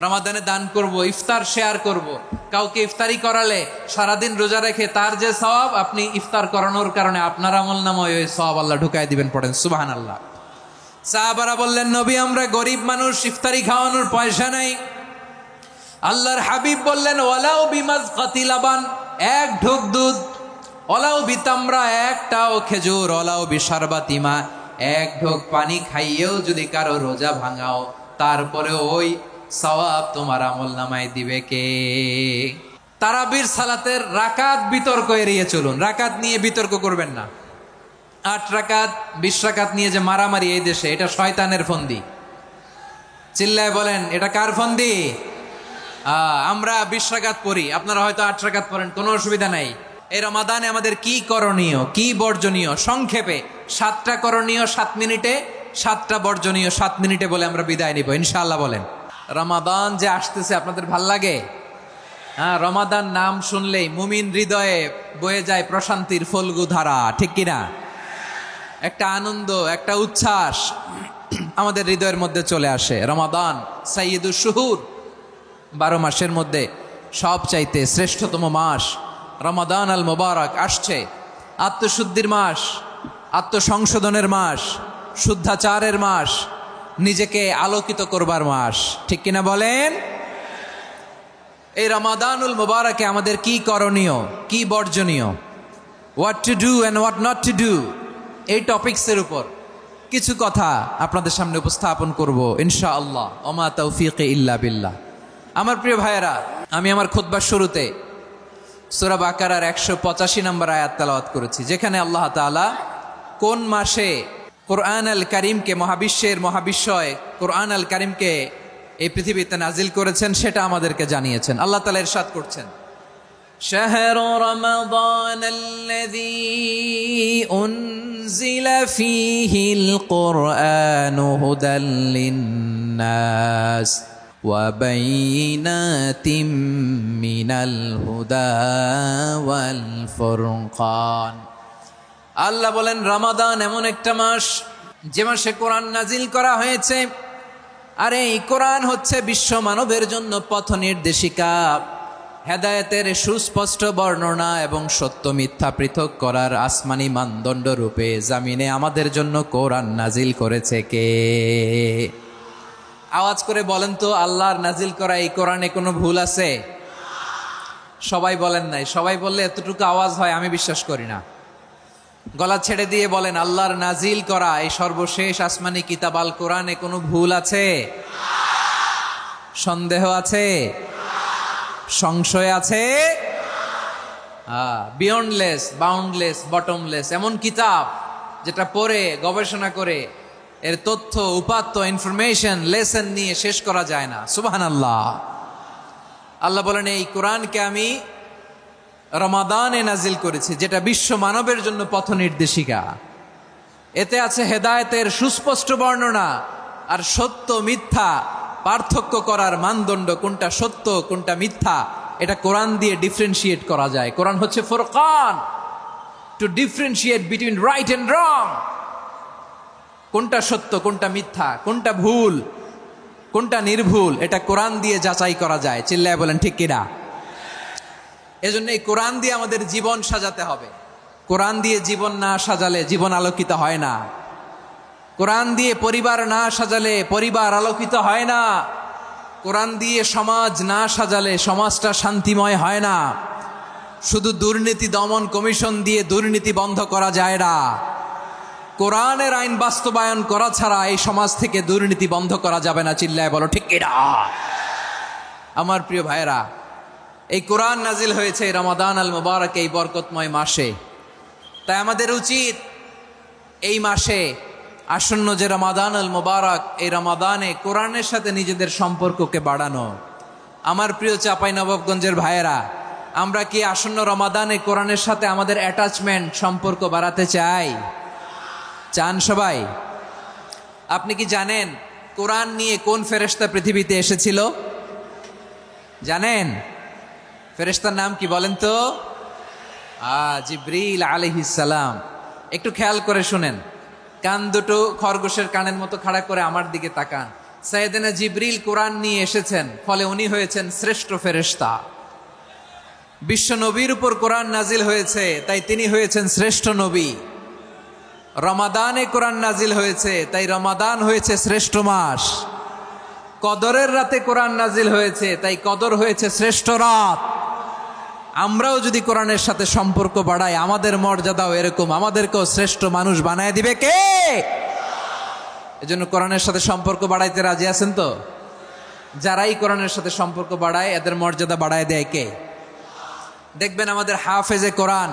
রমাদানে দান করব, ইফতার শেয়ার করব। কাউকে ইফতারি করালে সারাদিন রোজা রেখে তার যে সওয়াব, আপনি ইফতার করানোর কারণে আপনার আমলনামায় ওই সওয়াব আল্লাহ ঢুকাই দিবেন। পড়েন সুবহানাল্লাহ। সাহাবারা বললেন, নবী আমরা গরিব মানুষ, ইফতারি খাওয়ানোর পয়সা নাই। আল্লাহর হাবিব বললেন, ওয়ালাউ বিমাজকাতি লাবান, এক ঢোক দুধ, ওয়ালাউ বিতামরা, একটাও খেজুর, ওয়ালাউ বিশারবাতি মা, এক ঢোক পানি খাইয়েও যদি কারো রোজা ভাঙাও, তারপরে ওই সওয়াব তোমার আমলনামায় দিবে কে? তারাবির সালাতের রাকাত বিতর্ক এড়িয়ে চলুন। রাকাত নিয়ে বিতর্ক করবেন না। 8 রাকাত 20 রাকাত নিয়ে যে মারামারি এই দেশে, এটা শয়তানের ফন্দি। চিল্লায় বলেন, এটা কার ফন্দি? আমরা 20 রাকাত পড়ি, আপনারা হয়তো 8 রাকাত পড়েন, কোনো অসুবিধা নাই। এই রমাদানে আমাদের কি করণীয়, কি বর্জনীয়? সংক্ষেপে 7টা করণীয় 7 মিনিটে, 7টা বর্জনীয় 7 মিনিটে বলে আমরা বিদায় নিব ইনশাআল্লাহ। বলেন, রমাদান যে আসতেছে আপনাদের ভাল লাগে? রমাদান নাম শুনলেই মুমিন হৃদয়ে বয়ে যায় প্রশান্তির ফল্গু ধারা, ঠিক কিনা? একটা আনন্দ, একটা উচ্ছ্বাস আমাদের হৃদয়ের মধ্যে চলে আসে। রমাদান সাইয়্যিদুশ শুহুর, 12 মাসের মধ্যে সবচাইতে শ্রেষ্ঠতম মাস রমাদান আল মুবারক আসছে। আত্মশুদ্ধির মাস, আত্মসংশোধনের মাস, শুদ্ধাচারের মাস, নিজেকে আলোকিত করবার মাস, ঠিক কিনা বলেন? এই রমাদানুল মুবারকে আমাদের কি করণীয়, কি বর্জনীয়, what to do and what not to do, এই টপিকসের উপর কিছু কথা আপনাদের সামনে উপস্থাপন করব ইনশাআল্লাহ। ওমা তাওফীকি ইল্লা বিল্লাহ। আমার প্রিয় ভাইয়েরা, আমি আমার খুতবার শুরুতে সূরা বাকারার 185 নম্বর আয়াত তেলাওয়াত করেছি, যেখানে আল্লাহ তাআলা কোন মাসে কোরআন আল কারীমকে, মহাবিশ্বের মহাবিশ্বয় কোরআন আল কারীমকে এই পৃথিবীতে নাজিল করেছেন সেটা আমাদেরকে জানিয়েছেন। আল্লাহ তাআলা ইরশাদ করছেন, শাহরু রমাদানাল্লাযী উনজিলা ফীহিল কুরআনু হুদাল লিন্নাস ওয়া বাইয়িনাতিম মিনাল হুদা ওয়াল ফুরকান। আল্লাহ বলেন, রমাদান এমন একটা মাস যে মাসে কোরআন নাজিল করা হয়েছে। আর এই কোরআন হচ্ছে বিশ্ব মানবের জন্য পথ নির্দেশিকা, হেদায়েতের সুস্পষ্ট বর্ণনা এবং সত্য মিথ্যা পৃথক করার আসমানি মানদণ্ড রূপে জামিনে আমাদের জন্য কোরআন নাজিল করেছে কে? আওয়াজ করে বলেন তো, আল্লাহর নাজিল করা এই কোরআনে কোনো ভুল আছে? সবাই বলেন নাই। সবাই বললে এতটুকু আওয়াজ হয় আমি বিশ্বাস করি না। গলা ছেড়ে দিয়ে বলেন, আল্লাহর নাজিল করা এই সর্বশেষ আসমানি কিতাব আল কোরআনে কোনো ভুল আছে? সন্দেহ আছে? সংশয় আছে? বিয়ন্ডলেস, বাউন্ডলেস, বটমলেস, এমন কিতাব যেটা পড়ে গবেষণা করে এর তথ্য, উপাত্ত, ইনফরমেশন, লেসন নিয়ে শেষ করা যায় না। সুবহানাল্লাহ। আল্লাহ বলেন, এই কোরআনকে আমি রমাদানে নাজিল করেছি, যেটা বিশ্ব মানবের জন্য পথ নির্দেশিকা। এতে আছে হেদায়েতের সুস্পষ্ট বর্ণনা আর সত্য মিথ্যা পার্থক্য করার মানদণ্ড, কোনটা সত্য কোনটা মিথ্যা এটা কোরআন দিয়ে ডিফারেন্সিয়েট করা যায়। কোরআন হচ্ছে ফুরকান, to differentiate between right and wrong. কোনটা সত্য, কোনটা মিথ্যা, কোনটা ভুল, কোনটা নির্ভুল, এটা কোরআন দিয়ে যাচাই করা যায়। চিল্লায় বলেন ঠিক কিনা? এজন্য এই কোরআন দিয়ে আমাদের জীবন সাজাতে হবে। কোরআন দিয়ে জীবন না সাজালে জীবন আলোকিত হয় না। কোরআন দিয়ে পরিবার না সাজালে পরিবার আলোকিত হয় না। কোরআন দিয়ে সমাজ না সাজালে সমাজটা শান্তিময় হয় না। শুধু দুর্নীতি দমন কমিশন দিয়ে দুর্নীতি বন্ধ করা যায় না। কোরআনের আইন বাস্তবায়ন করা ছাড়া এই সমাজ থেকে দুর্নীতি বন্ধ করা যাবে না। চিল্লায় বলো ঠিক কিনা? আমার প্রিয় ভাইয়েরা, এই কোরআন নাজিল হয়েছে রমাদান আল মুবারক, এই বরকতময় মাসে। তাই আমাদের উচিত এই মাসে আসন্ন যে রমাদান আল মুবারক, এই রমাদানে কোরআনের সাথে নিজেদের সম্পর্ককে বাড়ানো। আমার প্রিয় চাঁপাইনবাবগঞ্জের ভাইয়েরা, আমরা কি আসন্ন রমাদানে কোরআনের সাথে আমাদের অ্যাটাচমেন্ট, সম্পর্ক বাড়াতে চাই? চান সবাই? আপনি কি জানেন কোরআন নিয়ে কোন ফেরেশতা পৃথিবীতে এসেছিল? জানেন? ফেরেশতার নাম কি বলেন তো? জিবরিল আলাইহিস সালাম। একটু খেয়াল করে শুনেন, কান দুটো খরগোশের কানের মতো খাড়া করে আমার দিকে তাকান। সাইয়েদনা জিবরিল কোরআন নিয়ে এসেছেন, ফলে উনি হয়েছেন শ্রেষ্ঠ ফেরেশতা। বিশ্ব নবীর উপর কোরআন নাজিল হয়েছে, তাই তিনি হয়েছেন শ্রেষ্ঠ নবী। রমাদানে কোরআন নাজিল হয়েছে, তাই রমাদান হয়েছে শ্রেষ্ঠ মাস। কদরের রাতে কোরআন নাজিল হয়েছে, তাই কদর হয়েছে শ্রেষ্ঠ রাত। আমরাও যদি কোরআনের সাথে সম্পর্ক বাড়াই, আমাদের মর্যাদাও এরকম, আমাদেরকেও শ্রেষ্ঠ মানুষ বানায় দিবে কে? এজন্য কোরআনের সাথে সম্পর্ক বাড়াইতে রাজি আছেন তো? যারাই কোরআনের সাথে সম্পর্ক বাড়ায়, এদের মর্যাদা বাড়ায় দেয় কে? দেখবেন আমাদের হাফেজে কোরআন,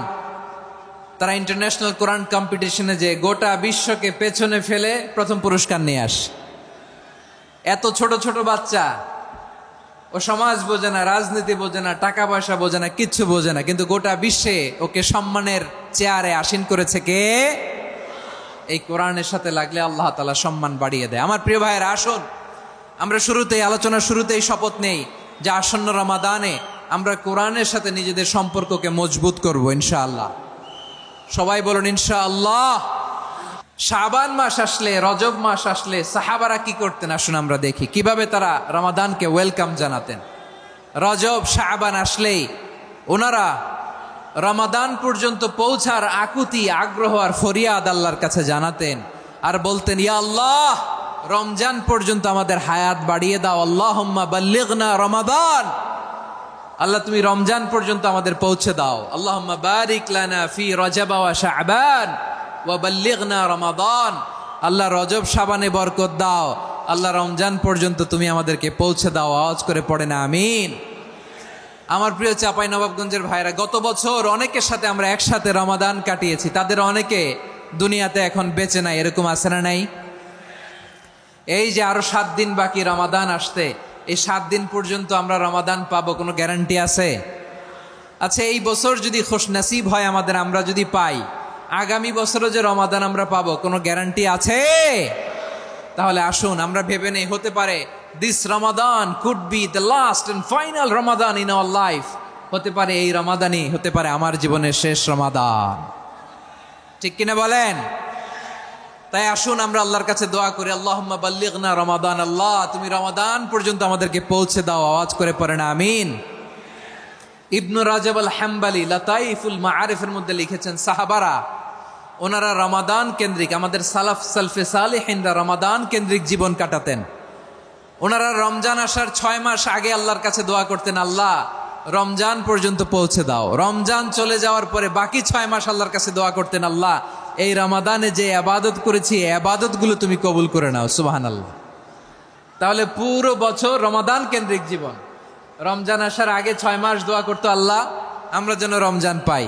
তারা ইন্টারন্যাশনাল কোরআন কম্পিটিশনে যে গোটা বিশ্বকে পেছনে ফেলে প্রথম পুরস্কার নিয়ে আসে। এত ছোট ছোট বাচ্চা, ও সমাজ বোঝে না, রাজনীতি বোঝে না, টাকা পয়সা বোঝে না, কিচ্ছু বোঝে না, কিন্তু গোটা বিশ্বে ওকে সম্মানের চেয়ারে আসীন করেছে কে? এই কোরআনের সাথে লাগলে আল্লাহ তাআলা সম্মান বাড়িয়ে দেয়। আমার প্রিয় ভাইয়েরা, আসুন আমরা আলোচনার শুরুতেই শপথ নেই যে আসন্ন রমাদানে আমরা কোরআনের সাথে নিজেদের সম্পর্ককে মজবুত করব ইনশাআল্লাহ। সবাই বলুন ইনশাআল্লাহ। শাবান মাস আসলে, রজব মাস আসলে সাহাবারা কি করতেন? আসুন আমরা দেখি কিভাবে তারা রমাদানকে ওয়েলকাম জানাতেন। রজব শাবান আসলেই ওনারা রমাদান পর্যন্ত পৌঁছার আকুতি, আগ্রহ আর ফরিয়াদ আল্লাহর কাছে জানাতেন আর বলতেন, ইয়া আল্লাহ, রমজান পর্যন্ত আমাদের হায়াত বাড়িয়ে দাও। আল্লাহুম্মা বাল্লিগনা রমাদান, আল্লাহ তুমি রমজান পর্যন্ত আমাদের পৌঁছে দাও। আল্লাহুম্মা বারিক লানা ফি রজব ওয়া শাবান ওয়া বাল্লিগনা রমাদান, আল্লাহ রজব শাবানে বরকত দাও, আল্লাহ রমজান পর্যন্ত তুমি আমাদেরকে পৌঁছে দাও। আওয়াজ করে পড়েন আমিন। আমার প্রিয় চাপাই নবাবগঞ্জের ভাইরা, গত বছর অনেকের সাথে আমরা একসাথে রমাদান কাটিয়েছি, তাদের অনেকে দুনিয়াতে এখন বেঁচে নাই, এরকম আছে না নাই? এই যে আরো 7 দিন বাকি রমাদান আসতে, এই 7 দিন পর্যন্ত আমরা রমাদান পাবো, কোনো গ্যারান্টি আছে? আচ্ছা, এই বছর যদি খুশনসিব হয় আমাদের, আমরা যদি পাই, আগামী বছরও যে রমাদান আমরা পাবো, কোনো গ্যারান্টি আছে? তাহলে আসুন আমরা ভেবে নেই, হতে পারে this Ramadan could be the last and final Ramadan in our life. হতে পারে এই রমাদানই হতে পারে আমার জীবনের শেষ রমাদান। ঠিক কিনা বলেন? তাই আসুন আমরা আল্লাহর কাছে দোয়া করি, আল্লাহুম্মা বাল্লিগনা রমাদান, আল্লাহ তুমি রমাদান পর্যন্ত আমাদেরকে পৌঁছে দাও। আওয়াজ করে পড়েন আমিন। ইবনু রাজব আল হাম্বালি লাতাইফুল মাআরিফের মধ্যে লিখেছেন, সাহাবারা ওনারা রমাদান কেন্দ্রিক, আমাদের সালফে সালেহিনরা রমাদান কেন্দ্রিক জীবন কাটাতেন। ওনারা রমজান আসার 6 মাস আগে আল্লাহর কাছে দোয়া করতেন, আল্লাহ রমজান পর্যন্ত পৌঁছে দাও। রমজান চলে যাওয়ার পরে বাকি 6 মাস আল্লাহর কাছে দোয়া করতেন, আল্লাহ এই রমাদানে যে ইবাদত করেছি, এই ইবাদতগুলো তুমি কবুল করে নাও। সুবহানাল্লাহ। তাহলে পুরো বছর রমাদান কেন্দ্রিক জীবন। রমজান আসার আগে 6 মাস দোয়া করতো, আল্লাহ আমরা যেন রমজান পাই।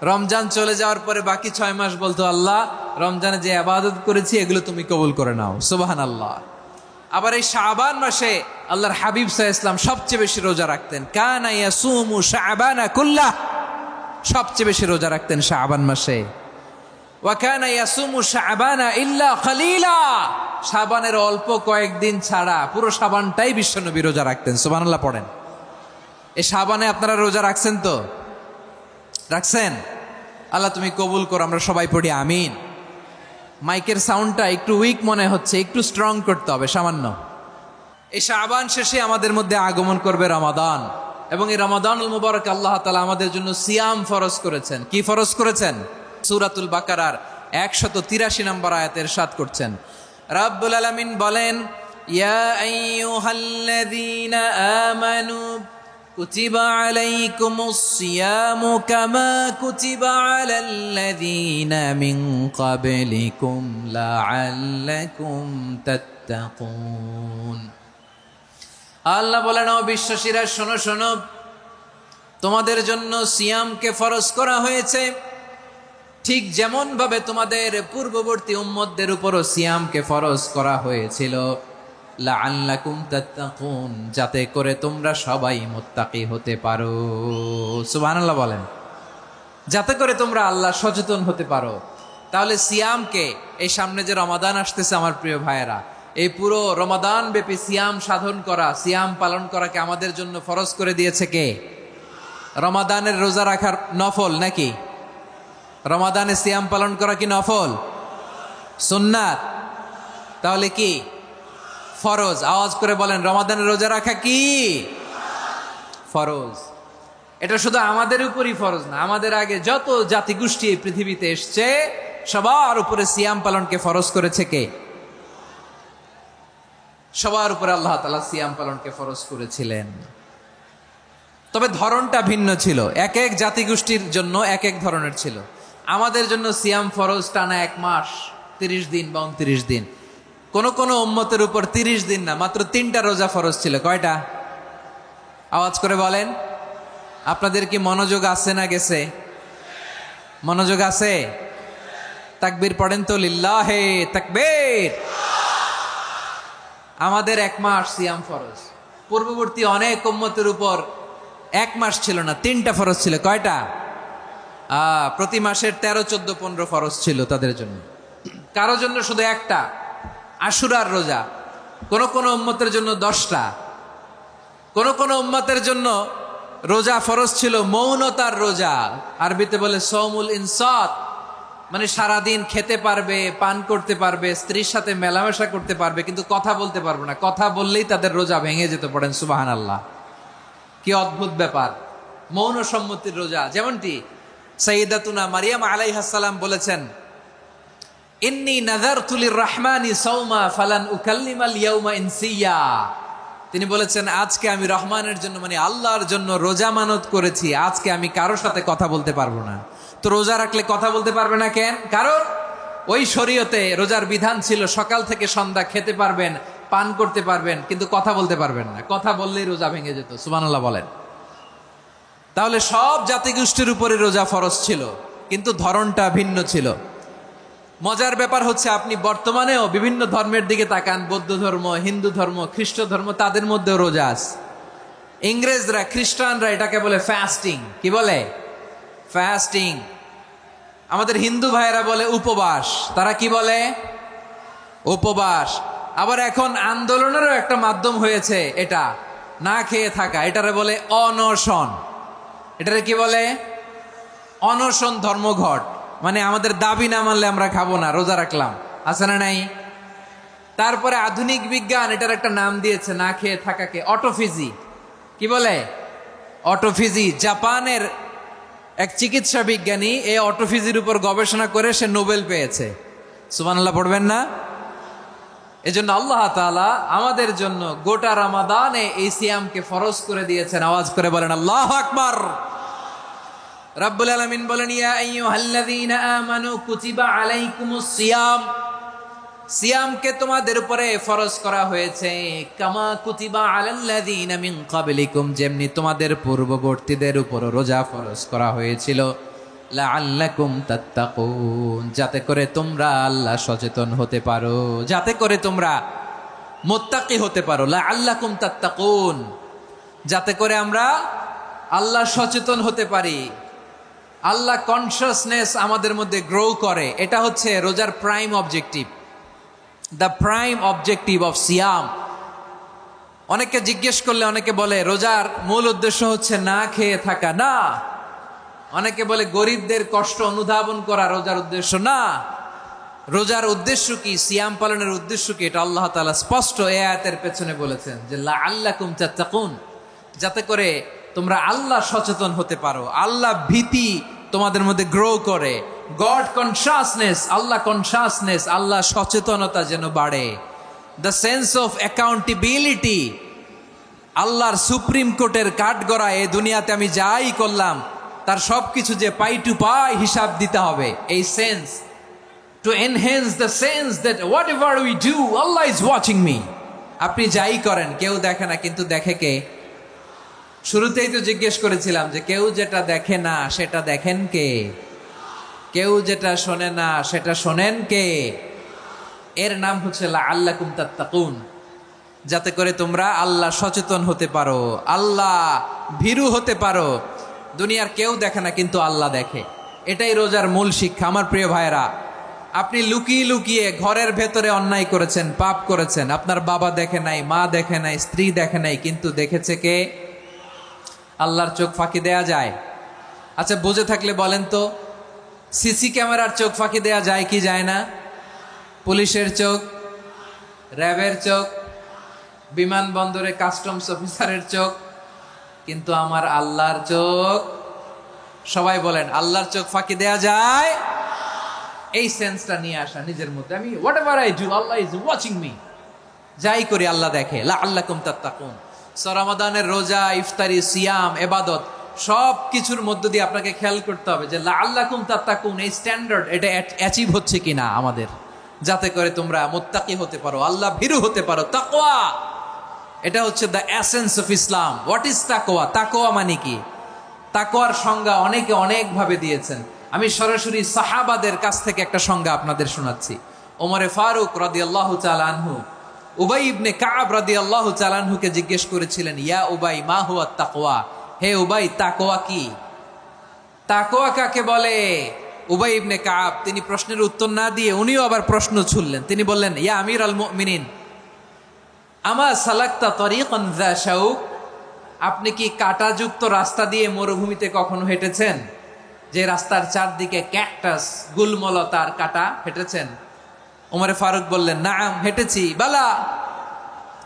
রমজান চলে যাওয়ার পরে বাকি 6 মাস বলতো, আল্লাহ রমজানে যে ইবাদত করেছি এগুলো তুমি কবুল করে নাও। সুবহানাল্লাহ। আবার এই শাবান মাসে আল্লাহর হাবিব সাল্লাল্লাহু আলাইহি ওয়াসাল্লাম সবচেয়ে বেশি রোজা রাখতেন। কানা ইয়াসুমু শাবানা কুল্লাহ, সবচেয়ে বেশি রোজা রাখতেন শাবান মাসে। ওয়া কানা ইয়াসুমু শাবানা ইল্লা কালিলা, শাবানের অল্প কয়েকদিন ছাড়া পুরো শাবানটাই বিশ্বনবী রোজা রাখতেন। সুবহানাল্লাহ পড়েন। এই শাবানে আপনারা রোজা রাখছেন তো? রাখছেন? আল্লাহ তুমি কবুল করো। আমরা সবাই পড়ি আমিন। মাইকের সাউন্ডটা একটু উইক মনে হচ্ছে, একটু স্ট্রং করতে হবে সামান্য। এই শাবান শেষে আমাদের মধ্যে আগমন করবে রমাদান, এবং এই রমাদানুল মুবারক আল্লাহ তাআলা আমাদের জন্য সিয়াম ফরজ করেছেন। কি ফরজ করেছেন? সূরাতুল বাকারার 183 নম্বর আয়াতে ইরশাদ করছেন, রাব্বুল আলামিন বলেন, ইয়া আইয়ুহাল্লাযীনা আমানু কুতিবা আলাইকুমুস সিয়ামু কামা কুতিবা আলাল্লাযীনা মিন ক্বাবলিকুম লাআল্লাকুম তাত্তাকুন। আল্লাহ বলেন, ও বিশ্বাসীরা শোনো শোনো, তোমাদের জন্য সিয়ামকে ফরজ করা হয়েছে, ঠিক যেমন ভাবে তোমাদের পূর্ববর্তী উম্মতদের উপরও সিয়ামকে ফরজ করা হয়েছিল, লাআল্লাকুম তাত্তাকুন, যাতে করে তোমরা সবাই মুত্তাকি হতে পারো। সুবহানাল্লাহ বলেন, যাতে করে তোমরা আল্লাহ সচেতন হতে পারো। তাহলে সিয়ামকে, এই সামনে যে রমাদান আসতেছে আমার প্রিয় ভাইয়েরা, এই পুরো রমাদান ব্যাপী সিয়াম সাধন করা, সিয়াম পালন করাকে আমাদের জন্য ফরজ করে দিয়েছে কে? রমাদানের রোজা রাখার নফল নাকি? রমাদানে সিয়াম পালন করা কি নফল? সুন্নাত? তাহলে কি ফরজ। আওয়াজ করে বলেন, রমাদানের রোজা রাখা কি ফরজ? এটা শুধু আমাদের উপরই ফরজ না, আমাদের আগে যত জাতিগোষ্ঠী এই পৃথিবীতে এসছে সবার উপরে সিয়াম পালনকে ফরজ করেছে কে? সবার উপরে আল্লাহ তাআলা সিয়াম পালনকে ফরজ করেছিলেন। তবে ধরনটা ভিন্ন ছিল, এক এক জাতিগোষ্ঠীর জন্য এক এক ধরনের ছিল। আমাদের জন্য সিয়াম ফরজ টানা 1 মাস 30 দিন বা 29 দিন। কোন কোন উম্মতের উপর 30 দিন না, মাত্র 3টা রোজা ফরজ ছিল। কয়টা? আওয়াজ করে বলেন। আপনাদের কি মনোযোগ আছে না গেছে? মনোযোগ আছে? তাকবীর পড়েন তো, লিল্লাহে তাকবীর। আমাদের 1 মাস সিয়াম ফরজ। পূর্ববর্তী অনেক উম্মতের উপর 1 মাস ছিল না, 3টা ফরজ ছিল। কয়টা? প্রতি মাসের 13, 14, 15 ফরজ ছিল তাদের জন্য। কারো জন্য শুধু একটা, আশুরার রোজা। কোন কোন উম্মতের জন্য 10টা। কোন কোন উম্মতের জন্য রোজা ফরজ ছিল মৌনতার রোজা, আরবিতে বলে সৌমুল ইনসাত, মানে সারাদিন খেতে পারবে, পান করতে পারবে, স্ত্রীর সাথে মেলামেশা করতে পারবে, কিন্তু কথা বলতে পারবে না। কথা বললেই তাদের রোজা ভেঙে যেতে। পড়েন সুবহানাল্লাহ। কি অদ্ভুত ব্যাপার! মৌন সম্মতির রোজা। যেমনটি সাইয়্যিদাতুনা মারিয়াম আলাইহিস সালাম বলেছেন, ইন্নী নাযারতু লির-রাহমানি সাওমা ফালান উকাল্লিমাল ইয়াওমা ইনসিয়া। তিনি বলেছেন, আজকে আমি রহমানের জন্য, মানে আল্লাহর জন্য রোজা মানত করেছি, আজকে আমি কারোর সাথে কথা বলতে পারবো না। তো রোজা রাখলে কথা বলতে পারবে না কেন? কারণ ওই শরীয়তে রোজার বিধান ছিল সকাল থেকে সন্ধ্যা খেতে পারবেন, পান করতে পারবেন, কিন্তু কথা বলতে পারবেন না। কথা বললেই রোজা ভেঙে যেত। সুবহানাল্লাহ বলেন। তাহলে সব জাতিগোষ্ঠীর উপরে রোজা ফরজ ছিল, কিন্তু ধরনটা ভিন্ন ছিল। মজার ব্যাপার হচ্ছে, আপনি বর্তমানেও বিভিন্ন ধর্মের দিকে তাকান, বৌদ্ধ ধর্ম, হিন্দু ধর্ম, খ্রিস্ট ধর্ম, তাদের মধ্যেও রোজা আছে। ইংরেজরা, খ্রিস্টানরা এটাকে বলে ফাস্টিং। কি বলে? ফাস্টিং। আমাদের হিন্দু ভাইয়েরা বলে উপবাস। তারা কি বলে? উপবাস। আবার এখন আন্দোলনেরও একটা মাধ্যম হয়েছে এটা, না খেয়ে থাকা। এটারে বলে অনশন। এটারে কি বলে? অনশন ধর্মঘট। মানে আমাদের দাবি না মানলে আমরা খাবো না, রোজা রাখলাম। আছে না নাই? তারপরে আধুনিক বিজ্ঞান এটার একটা নাম দিয়েছে না খেয়ে থাকাকে, অটোফিজি। কি বলে? অটোফিজি। জাপানের এক চিকিৎসা বিজ্ঞানী এই অটোফিজির উপর গবেষণা করে সে নোবেল পেয়েছে। সুবহানাল্লাহ পড়বেন না? এজন্য আল্লাহ তাআলা আমাদের জন্য গোটা রমাদানে এই সিয়ামকে ফরজ করে দিয়েছেন। আওয়াজ করে বলেন আল্লাহু আকবার। রাব্বুল আলামিন বলেন, ইয়া আইয়ুহাল্লাযীনা আমানু কুতিবা আলাইকুমুস সিয়াম। সিয়ামকে তোমাদের উপরে ফরজ করা হয়েছে, কামা কুতিবা আলাল্লাযীনা মিন ক্বাবলিকুম, যেমনি তোমাদের পূর্ববর্তীদের উপর রোজা ফরজ করা হয়েছিল, লাআল্লাকুম তাত্তাকুন, যাতে করে তোমরা আল্লাহ সচেতন হতে পারো, যাতে করে তোমরা মুত্তাকি হতে পারো। লাআল্লাকুম তাত্তাকুন, যাতে করে আমরা আল্লাহ সচেতন হতে পারি, আল্লাহ কনসিয়াসনেস আমাদের মধ্যে গ্রো করে। এটা হচ্ছে রোজার prime objective, the prime objective of সিয়াম। অনেকে জিজ্ঞেস করলে অনেকে বলে রোজার মূল উদ্দেশ্য হচ্ছে না খেয়ে থাকা। না। অনেকে বলে গরিবদের কষ্ট অনুধাবন করা রোজার উদ্দেশ্য। না। রোজার উদ্দেশ্য কি? সিয়াম পালনের উদ্দেশ্য কি? এটা আল্লাহ তাআলা স্পষ্ট এই আয়াতের পেছনে বলেছেন যে লাআল্লাকুম তাত্তাকুন, যাতে করে তোমরা আল্লাহ সচেতন হতে পারো, আল্লাহ ভীতি তোমাদের মধ্যে গ্রো করে, গড কনসিয়াসনেস, আল্লাহ কনসিয়াসনেস, আল্লাহ সচেতনতা যেন বাড়ে, দ্য সেন্স অফ অ্যাকাউন্টেবিলিটি। আল্লাহর সুপ্রিম কোর্টের কাঠগড়া এই দুনিয়াতে আমি যাই করলাম তার সবকিছু যে পাই টু পাই হিসাব দিতে হবে, এই sense, to enhance the sense that what ever we do Allah is watching me. আপনি যাই করেন কেউ দেখে না, কিন্তু দেখে কে? শুরুতেই তো জিজ্ঞেস করেছিলাম যে কেউ যেটা দেখে না সেটা দেখেন কে? কেউ যেটা শোনে না সেটা শোনেন কে? এর নাম হচ্ছে লাআল্লাকুম তাত্তাকুন, যাতে করে তোমরা আল্লাহ সচেতন হতে পারো, আল্লাহ ভীরু হতে পারো। দুনিয়ার কেউ দেখে না, কিন্তু আল্লাহ দেখে। এটাই রোজার মূল শিক্ষা। আমার প্রিয় ভাইরা, আপনি লুকিয়ে লুকিয়ে ঘরের ভেতরে অন্যায় করেছেন, পাপ করেছেন, আপনার বাবা দেখে নাই, মা দেখে নাই, স্ত্রী দেখে নাই, কিন্তু দেখেছে কে? আল্লাহর চোখ ফাঁকি দেয়া যায়? আচ্ছা, বুঝে থাকলে বলেন তো, সিসি ক্যামেরার চোখ ফাঁকি দেয়া যায় কি যায় না? পুলিশের চোখ, র্যাবের চোখ, বিমানবন্দরে কাস্টমস অফিসারের চোখ, কিন্তু আমার আল্লাহর চোখ। সবাই বলেন, আল্লাহর চোখ ফাঁকি দেয়া যায়? এই সেন্সটা নিয়ে আসা নিজের মধ্যে, আমি what ever I do Allah is watching me, যাই করি আল্লাহ দেখে। লাআল্লাকুম তাত্তাকুন। রমাদানের রোজা, ইফতারি, সিয়াম, ইবাদত সব কিছুর মধ্য দিয়ে আপনাকে খেয়াল করতে হবে যে লাআল্লাকুম তাত্তাকুন এই স্ট্যান্ডার্ড এটা অ্যাচিভ হচ্ছে কিনা আমাদের, যাতে করে তোমরা মুত্তাকি হতে পারো, আল্লাহ ভীরু হতে পারো। তাকওয়া, এটা হচ্ছে the essence of Islam. What is তাকওয়া? তাকওয়া মানে কি? তাকওয়ার সংজ্ঞা অনেকে অনেক ভাবে দিয়েছেন। আমি সরাসরি সাহাবাদের কাছ থেকে একটা সংজ্ঞা আপনাদের শোনাচ্ছি। ওমরে ফারুক রাদিয়াল্লাহু তাআলা আনহু উবাই ইবনে কাব রাদিয়াল্লাহু তাআলা আনহুকে জিজ্ঞেস করেছিলেন, ইয়া উবাই মা হুয়া তাকওয়া? হে উবাই, তাকওয়া কি? তাকওয়া কাকে বলে? উবাই ইবনে কাব তিনি প্রশ্নের উত্তর না দিয়ে উনিও আবার প্রশ্ন ছুড়লেন। তিনি বললেন, ইয়া আমিরুল মুমিনিন, আমা সালাকতা তরিকান যা শাউক? আপনি কি কাঁটাযুক্ত রাস্তা দিয়ে মরুভূমিতে কখনো হেঁটেছেন? যে রাস্তার চারদিকে ক্যাকটাস, গুলমলতার কাঁটা, হেঁটেছেন? ওমরে ফারুক বললেন, নাম, হেঁটেছি। বালা,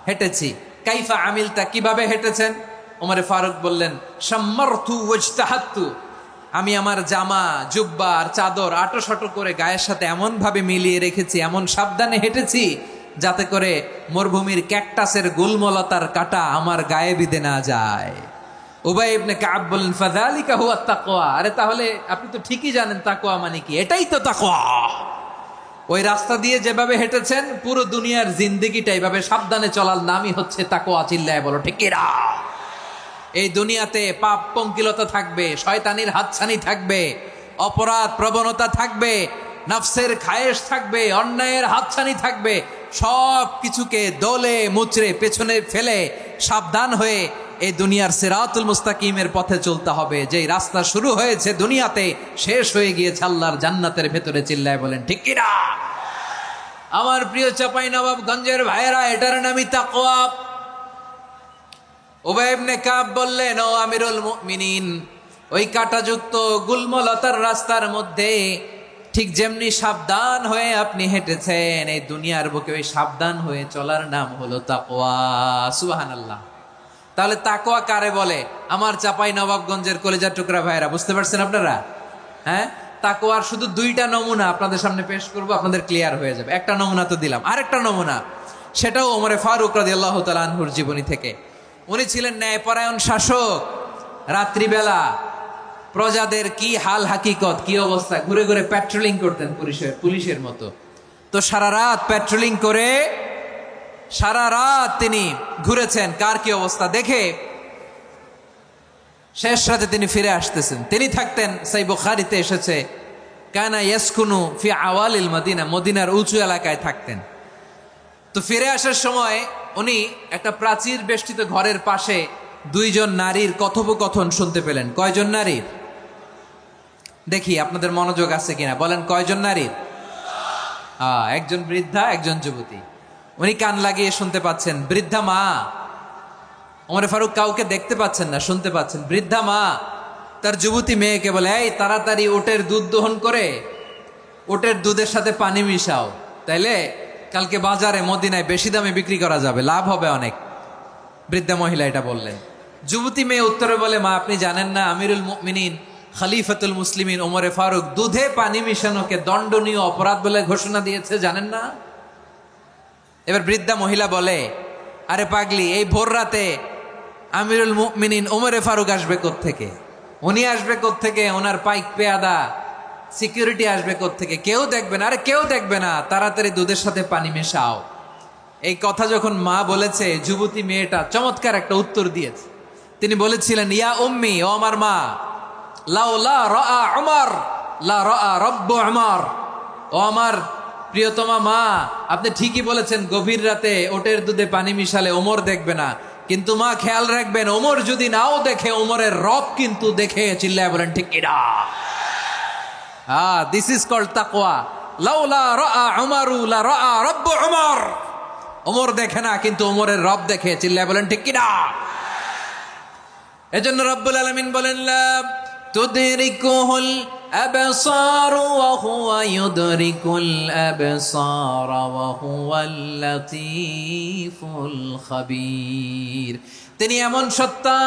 হেঁটেছি। কাইফা আমিলতা, কিভাবে হেঁটেছেন? ওমরে ফারুক বললেন, শাম্মারতু ওয়াজতাহাতু, আমি আমার জামা, জুব্বা আর চাদর আটোসাটো করে গায়ের সাথে এমন ভাবে মিলিয়ে রেখেছি, এমন সাবধানে হেঁটেছি যাতে করে মরুভূমির ক্যাকটাসের গুলমলতার কাঁটা আমার গায়ে বিঁধে না যায়। উবাই ইবনে কাব বললেন, ফাযালিকা হুয়া তাকওয়া। আরে তাহলে আপনি তো ঠিকই জানেন তাকওয়া মানে কি, এটাই তো তাকওয়া। ওই রাস্তা দিয়ে যেভাবে হেঁটেছেন, পুরো দুনিয়ার জিন্দেগিটা এইভাবে সাবধানে চলার নামই হচ্ছে তাকওয়া। চিল্লায় বলো ঠিক কিনা? এই দুনিয়াতে পাপ পঙ্কিলতা থাকবে, শয়তানির হাতছানি থাকবে, অপরাধ প্রবণতা থাকবে, নফসের খায়েশ থাকবে, অন্যায়ের হাতছানি থাকবে। সব কিছুকে দলে মুচড়ে পেছনে ফেলে সাবধান হয়ে এই দুনিয়ার সিরাতুল মুস্তাকিমের পথে চলতে হবে। যেই রাস্তা শুরু হয়েছে দুনিয়াতে, শেষ হয়ে গিয়েছে আল্লাহর জান্নাতের ভেতরে। চিল্লায় বলেন ঠিক কিনা? আমার প্রিয় চাঁপাইনবাবগঞ্জের ভাইয়েরা, এটার নামই তাকওয়া। উবাই ইবনে কাব বললেন, ও আমিরুল মুমিনিন, ওই কাঁটাযুক্ত গুলমলতার রাস্তার মধ্যে ঠিক যেমনি সাবধান হয়ে আপনি হেঁটেছেন, এই দুনিয়ার বুকে ওই সাবধান হয়ে চলার নাম হলো তাকওয়া। সুবহানাল্লাহ। তাহলে তাকওয়া কারে বলে? আমার চাঁপাইনবাবগঞ্জের কলিজার টুকরা ভাইয়েরা, বুঝতে পারছেন আপনারা? হ্যাঁ, তাকওয়ার শুধু দুইটা নমুনা আপনাদের সামনে পেশ করব, আপনাদের ক্লিয়ার হয়ে যাবে। একটা নমুনা তো দিলাম, আরেকটা নমুনা, সেটাও ওমরে ফারুক রাদিয়াল্লাহু তাআলা আনহুর জীবনী থেকে। উনি ছিলেন ন্যায়পরায়ণ শাসক। রাত্রিবেলা প্রজাদের কি হাল হাকিকত, কি অবস্থা, ঘুরে ঘুরে প্যাট্রোলিং করতেন পুলিশের মতো। তো সারা রাত প্যাট্রোলিং করে সারা রাত তিনি ঘুরেছেন কার কি অবস্থা দেখে। শেষ রাতে তিনি ফিরে আসতেছেন। তিনি থাকতেন, সেই বুখারীতে এসেছে, কানা ইয়াসকুনু ফি আওয়ালিল মদিনা, মদিনার উঁচু এলাকায় থাকতেন। তো ফিরে আসার সময় উনি একটা প্রাচীর বেষ্টিত ঘরের পাশে দুইজন নারীর কথোপকথন শুনতে পেলেন। কয়জন নারীর? দেখি আপনাদের মনোযোগ আছে কিনা, বলেন কয়জন নারীর? একজন বৃদ্ধা, একজন যুবতী। উনি কান লাগিয়ে শুনতে পাচ্ছেন। বৃদ্ধা মা, ওমর ফারুক কাউকে দেখতে পাচ্ছেন না, শুনতে পাচ্ছেন। বৃদ্ধা মা তার যুবতী মেয়েকে বলে, এই তাড়াতাড়ি ওটের দুধ দহন করে ওটের দুধের সাথে পানি মিশাও, তাইলে কালকে বাজারে মদিনায় বেশি দামে বিক্রি করা যাবে, লাভ হবে অনেক। বৃদ্ধা মহিলা এটা বললেন। যুবতী মেয়ে উত্তরে বলে, মা আপনি জানেন না আমিরুল মুমিনিন খলিফাতুল মুসলিমিন ওমরে ফারুক দুধে পানি মিশানোকে দণ্ডনীয় অপরাধ বলে ঘোষণা দিয়েছে, জানেন না? এবার বৃদ্ধা মহিলা বলে, আরে পাগলি, এই ভোর রাতে আমিরুল মুমিনিন ওমরে ফারুক আসবে কোত্থেকে? উনি আসবে কোত্থেকে? ওনার পাইক পেয়াদা সিকিউরিটি আসবে কোত্থেকে? কেউ দেখবে না। আরে কেউ দেখবে না, তাড়াতাড়ি দুধের সাথে পানি মেশাও। এই কথা যখন মা বলেছে, যুবতী মেয়েটা চমৎকার একটা উত্তর দিয়েছে। তিনি বলেছিলেন, ইয়া উম্মি, ও আমার মা, লাউলা রাআ উমর লা রাআ রব্বু উমর। ও আমার প্রিয়তমা মা, আপনি ঠিকই বলেছেন, গভীর রাতে ওটের দুধে পানি মিশালে ওমর দেখবে না, কিন্তু মা খেয়াল রাখবেন, ওমর যদি নাও দেখে, ওমরের রব কিন্তু দেখে। চিল্লায় বলেন ঠিক কিনা? দিস ইজ কল্ড তাকওয়া। লাউলা রাআ উমরু লা রাআ রব্বু উমর। ওমর দেখে না, কিন্তু ওমরের রব দেখে। চিল্লায় বলেন ঠিক কিনা? এজন্য রব্বুল আলামিন বলেন, লা তুদরিকুহুল الأبصار وهو يدرك الأبصار وهو اللطيف الخبير। তিনি এমন সত্তা,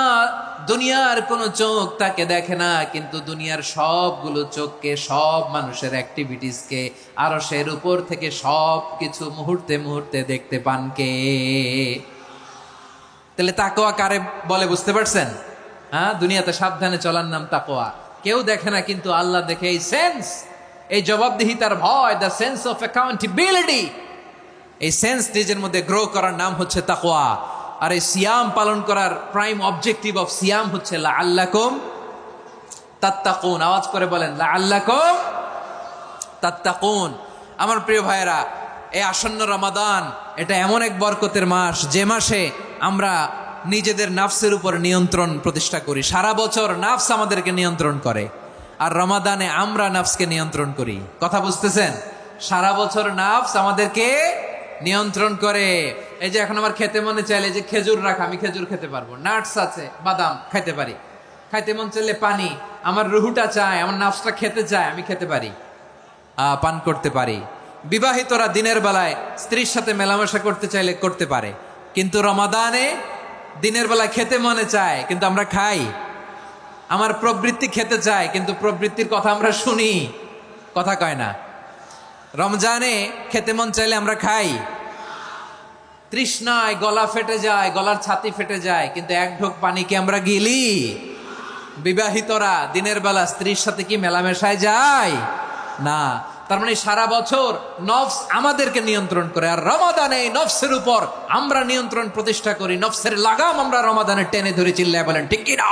দুনিয়ার কোনো চোখ তাকে দেখে না, কিন্তু দুনিয়ার সবগুলো চোখকে, সব মানুষের অ্যাক্টিভিটিসকে আরশের উপর থেকে সব কিছু মুহূর্তে মুহূর্তে দেখতে পান কে? তাহলে তাকওয়া কারে বলে বুঝতে পারছেন? হ্যাঁ, দুনিয়াতে সাবধানে চলার নাম তাকওয়া। কেউ দেখে না, কিন্তু আল্লাহ দেখে। এই সেন্স, এই জবাবদিহিতার ভয়, দ্য সেন্স অফ অ্যাকাউন্টেবিলিটি, এই সেন্স নিজের মধ্যে গ্রো করার নাম হচ্ছে তাকওয়া। আর এই সিয়াম পালন করার প্রাইম অবজেক্টিভ অফ সিয়াম হচ্ছে লাআল্লাকুম তাত্তাকুন। আওয়াজ করে বলেন, লাআল্লাকুম তাত্তাকুন। আমার প্রিয় ভাইয়েরা, এই আসন্ন রমাদান এটা এমন এক বরকতের মাস, যে মাসে আমরা নিজেদের নাফসের উপর নিয়ন্ত্রণ প্রতিষ্ঠা করি। সারা বছর নাফস আমাদেরকে নিয়ন্ত্রণ করে, আর রমাদানে আমরা নাফসকে নিয়ন্ত্রণ করি। কথা বুঝতেছেন? সারা বছর নাফস আমাদেরকে নিয়ন্ত্রণ করে। এই যে এখন আমার খেতে মনে চাইলে যে খেজুর রাখ, আমি খেজুর খেতে পারবো, নাটস আছে, বাদাম খাইতে পারি। খাইতে মন চাইলে পানি, আমার রুহুটা চায়, আমার নাফসটা খেতে চায়, আমি খেতে পারি, পান করতে পারি। বিবাহিতরা দিনের বেলায় স্ত্রীর সাথে মেলামেশা করতে চাইলে করতে পারে, কিন্তু রমাদানে দিনের বেলায় খেতে মনে চায়, কিন্তু আমরা খাই। আমার প্রবৃত্তি খেতে চায়, কিন্তু প্রবৃত্তির কথা আমরা শুনি, কথা কয় না। রমজানে খেতে মন চাইলে আমরা খাই, তৃষ্ণায় গলা ফেটে যায়, গলার ছাতি ফেটে যায়, কিন্তু এক ঢোক পানি কি আমরা গিলি? বিবাহিতরা দিনের বেলা স্ত্রীর সাথে কি মেলামেশায় যায়? না। তার মানে সারা বছর নফস আমাদেরকে নিয়ন্ত্রণ করে, আর রমাদানে এই নফসের উপর আমরা নিয়ন্ত্রণ প্রতিষ্ঠা করি। নফসের লাগাম আমরা রমাদানে টেনে ধরে, চিল্লায় বলেন ঠিক কি না?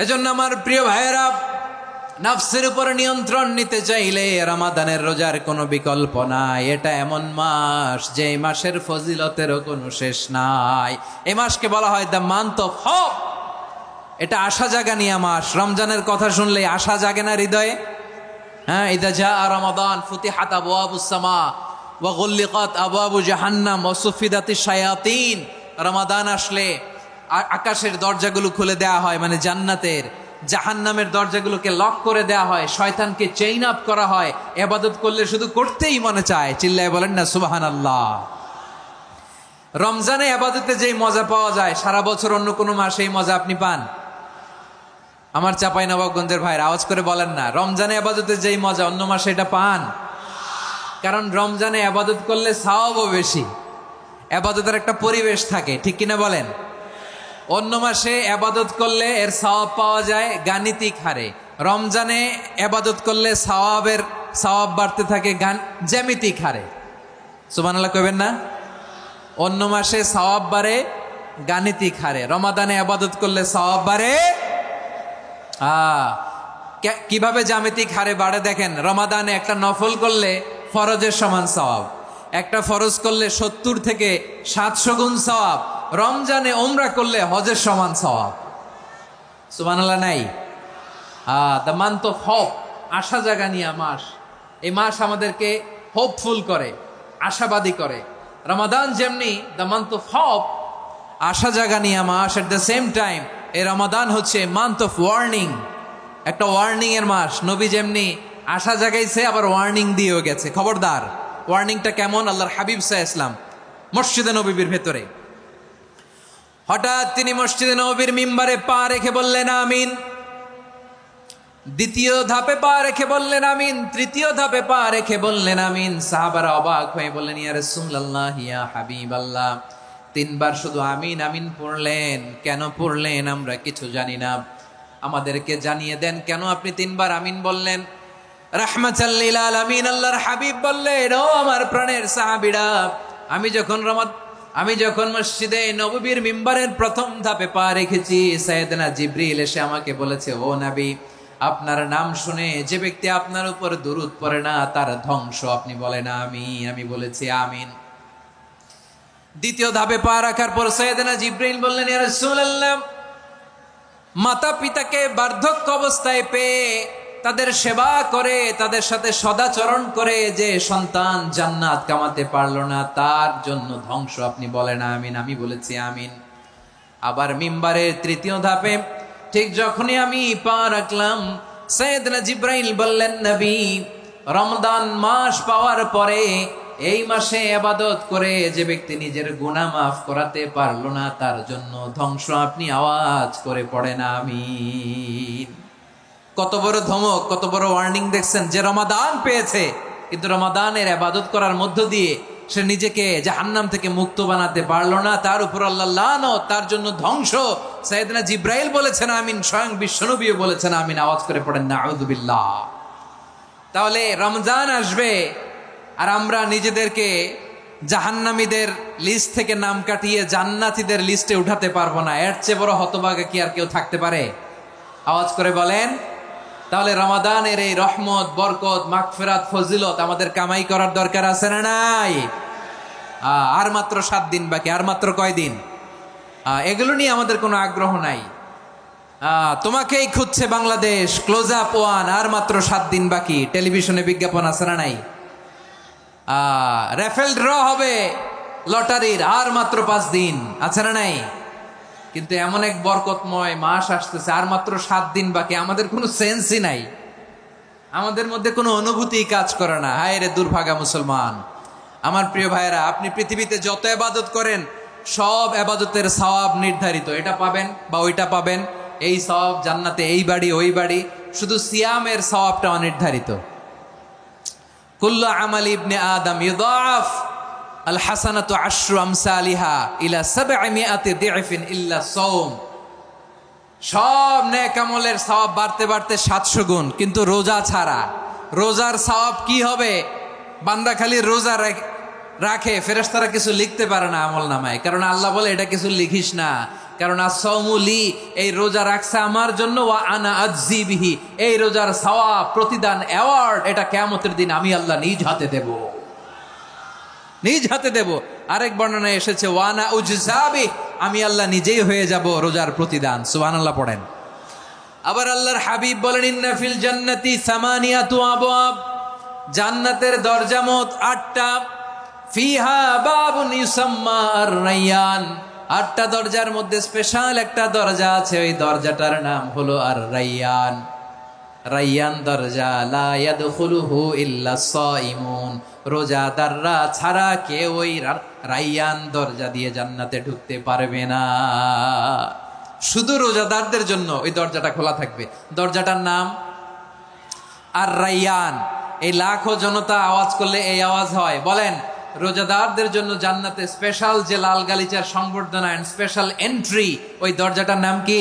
এজন্য আমার প্রিয় ভাইয়েরা, নফসের উপর নিয়ন্ত্রণ নিতে চাইলে রমাদানের রোজার কোনো বিকল্প নাই। এটা এমন মাস, যে মাসের ফজিলতেরও কোনো শেষ নাই। এই মাসকে বলা হয় দ্য মান্থ অফ হোপ। এটা আশা জাগানিয়া মাস। রমজানের কথা শুনলে আশা জাগে না হৃদয়ে? হ্যাঁ, ইদা জা রমাদান ফুতিহাত আবওয়াবুস সামা ওয়া গুল্লিকাত আবওয়াবু জাহান্নাম ওয়া সুফিদাতিশ শায়াতিন। রমাদান আসলে আকাশের দরজাগুলো খুলে দেওয়া হয়, মানে জান্নাতের। জাহান্নামের দরজাগুলোকে লক করে দেওয়া হয়, শয়তানকে চেইন আপ করা হয়। ইবাদত করলে শুধু করতেই মনে চায়, চিল্লায় বলেন না সুবহানাল্লাহ। রমজানে ইবাদতে যেই মজা পাওয়া যায়, সারা বছর অন্য কোনো মাসে এই মজা আপনি পান? আমার চাঁপাইনবাবগঞ্জের ভাইরা আওয়াজ করে বলেন না, রমজানে ইবাদতে যেই মজা অন্য মাসে এটা পান? কারণ রমজানে ইবাদত করলে সওয়াবও বেশি, ইবাদতের একটা পরিবেশ থাকে, ঠিক কিনা বলেন? অন্য মাসে ইবাদত করলে এর সওয়াব পাওয়া যায় গাণিতিক হারে, রমজানে ইবাদত করলে সওয়াব বাড়তে থাকে জ্যামিতিক হারে। সুবহানাল্লাহ কইবেন না? অন্য মাসে সওয়াব বাড়ে গাণিতিক হারে, রমাদানে ইবাদত করলে সওয়াব বাড়ে কিভাবে জ্যামিতিক হারে বাড়ে দেখেন। রমাদানে একটা নফল করলে ফরজের সমান সওয়াব, একটা ফরজ করলে 70 থেকে 700 গুণ সওয়াব, রমজানে উমরা করলে হজের সমান সওয়াব। সুবহানাল্লাহ নাই? দ্য মান্থ অফ হোপ, আশা জাগানিয়া মাস। এই মাস আমাদেরকে হোপফুল করে, আশাবাদী করে। রমাদান যেমনি দ্য মান্থ অফ হোপ, আশা জাগানিয়া মাস, এট দ্য সেম টাইম এই রমাদান হচ্ছে মান্থ অফ ওয়ার্নিং, একটা ওয়ার্নিং এর মাস। নবী যেমনি আশা জাগাইছে, আবার ওয়ার্নিং দিয়েও গেছে, খবরদার। ওয়ার্নিংটা কেমন? আল্লাহর হাবিব সাল্লাল্লাহু আলাইহি ওয়াসাল্লাম মসজিদে নববীর ভেতরে, হঠাৎ তিনি মসজিদে নববীর মিম্বারে পা রেখে বললেন আমিন। দ্বিতীয় ধাপে পা রেখে বললেন আমিন, তৃতীয় ধাপে পা রেখে বললেন আমিন। সাহাবারা অবাক হয়ে বললেন, ইয়া রাসূলুল্লাহ, ইয়া হাবিবাল্লাহ, 3 বার শুধু আমিন আমিন পড়লেন, কেন পড়লেন আমরা কিছু জানি না, আমাদেরকে জানিয়ে দেন কেন আপনি 3 বার আমিন বললেন। রাহমাতাল লিল আলামিন আল্লাহর হাবিব বললেন, ও আমার প্রাণের সাহাবীরা, আমি যখন মসজিদে নববীর মিম্বারের প্রথম ধাপে পা রেখেছি, সাইয়েদনা জিবরিল এসে আমাকে বলেছে, ও নবী, আপনার নাম শুনে যে ব্যক্তি আপনার উপর দুরূদ পড়ে না তার ধ্বংস। আপনি বলেন আমি বলেছি আমিন। দ্বিতীয় ধাপে পা রাখার পর সাইয়েদনা জিবরিল বললেন, ইয়া রাসূলুল্লাহ, মাতা পিতাকে বার্ধক্য অবস্থায় পেয়ে তাদের সেবা করে, তাদের সাথে সদাচরণ করে যে সন্তান জান্নাত কামাতে পারলো না, তার জন্য ধ্বংস। আপনি বলেন আমিন। আমি বলেছি আমিন। আবার মিম্বারের তৃতীয় ধাপে ঠিক যখনই আমি পা রাখলাম, সাইয়েদনা জিব্রাইল বললেন, নবী, রমজান মাস পাওয়ার পরে এই মাসে ইবাদত করে যে ব্যক্তি নিজের গুনাহ মাফ করাতে পারলো না, তার জন্য ধ্বংস আপনি আওয়াজ করে পড়েন আমিন। কত বড় ধমক, কত বড় ওয়ার্নিং দেখছেন! যে রমাদান পেয়েছে, কিন্তু রমাদানের ইবাদত করার মধ্য দিয়ে সে নিজেকে জাহান্নাম থেকে মুক্ত বানাতে পারলো না, তার উপর আল্লাহ লানত, তার জন্য ধ্বংস। সাইয়েদনা জিব্রাইল বলেছেন আমিন, স্বয়ং বিশ্বনবীও বলেছেন আমিন। আওয়াজ করে পড়েন নাউযুবিল্লাহ। তাহলে রমজান আসবে আর আমরা নিজেদেরকে জাহান্নামীদের লিস্ট থেকে নাম কাটিয়ে জান্নাতীদের লিস্টে উঠাতে পারবো না। এর চেয়ে বড় হতভাগা কি আর কেউ থাকতে পারে? আওয়াজ করে বলেন। তাহলে রমাদানের এই রহমত, বরকত, মাগফিরাত, ফজিলত আমাদের কামাই করার দরকার আছে না নাই? আর মাত্র 7 দিন বাকি। আর মাত্র কয় দিন? এগুলো নিয়ে আমাদের কোনো আগ্রহ নাই। তোমাকেই খুঁজছে বাংলাদেশ, ক্লোজ আপ ওয়ান, আর মাত্র 7 দিন বাকি। টেলিভিশনে বিজ্ঞাপন আছে না নাই? রেফেল ড্র হবে লটারির, আর মাত্র 5 দিন, আছে না নাই? কিন্তু এমন এক বরকতময় মাস আসতেছে, আর মাত্র 7 দিন বাকি। আমাদের কোনো সেন্সই নাই, আমাদের মধ্যে কোনো অনুভূতি কাজ করে না। হায় রে দুর্ভাগা মুসলমান! আমার প্রিয় ভাইরা, আপনি পৃথিবীতে যত ইবাদত করেন, সব ইবাদতের সওয়াব নির্ধারিত। এটা পাবেন বা ওইটা পাবেন, এই সওয়াব জান্নাতে, এই বাড়ি ওই বাড়ি। শুধু সিয়ামের সওয়াবটা অনির্ধারিত। কুল্লু আমাল ইবনে আদম ইউদাফ আল হাসানাতু আশরু আমসালিহা ইলা 700 দিফিন ইল্লা সাওম। সব নেক আমলের সওয়াব বাড়তে বাড়তে 700 গুণ, কিন্তু রোজা ছাড়া। রোজার সওয়াব কি হবে? বান্দা খালি রোজা রাখে, ফেরেশতারা কিছু লিখতে পারে না আমল নামায়, কারণ আল্লাহ বলে এটা কিছু লিখিস না, কারণ as-সাওমু লি, এই রোজা রাখছে আমার জন্য, ওয়া আনা আজজি বিহি, এই রোজার সওয়াব, প্রতিদান, অ্যাওয়ার্ড, এটা কিয়ামতের দিন আমি আল্লাহ নিজ হাতে দেব, নিজ হাতে দেব। আরেক বর্ণনায় এসেছে ওয়ানা উজজাবি, আমি আল্লাহ নিজেই হয়ে যাব রোজার প্রতিদান। সুবহানাল্লাহ পড়েন। আবার আল্লাহর হাবিব বলেন, ইন্না ফিল জান্নাতি সামানিয়াতু আবওয়াব, জান্নাতের দরজা মোট 8টা। ফিহা বাবুন ইউসাম্মা আর-রায়্যান, 8টা দরজার মধ্যে স্পেশাল একটা দরজা আছে, ওই দরজাটার নাম হলো আর-রায়্যান। রায়্যান দরজা, লা ইয়াদখুলুহু ইল্লা সাইমুন, রোজাদাররা ছাড়া কেউ ওই রায়্যান দরজা দিয়ে জান্নাতে ঢুকতে পারবে না। শুধু রোজাদারদের জন্য ওই দরজাটা খোলা থাকবে। দরজাটার নাম আর-রায়্যান। এই লাখো জনতা আওয়াজ করলে এই আওয়াজ হয়। বলেন, রোজাদারদের জন্য জান্নাতে স্পেশাল যে লাল গালিচার সংবর্ধনা এন্ড স্পেশাল এন্ট্রি, ওই দরজাটার নাম কি?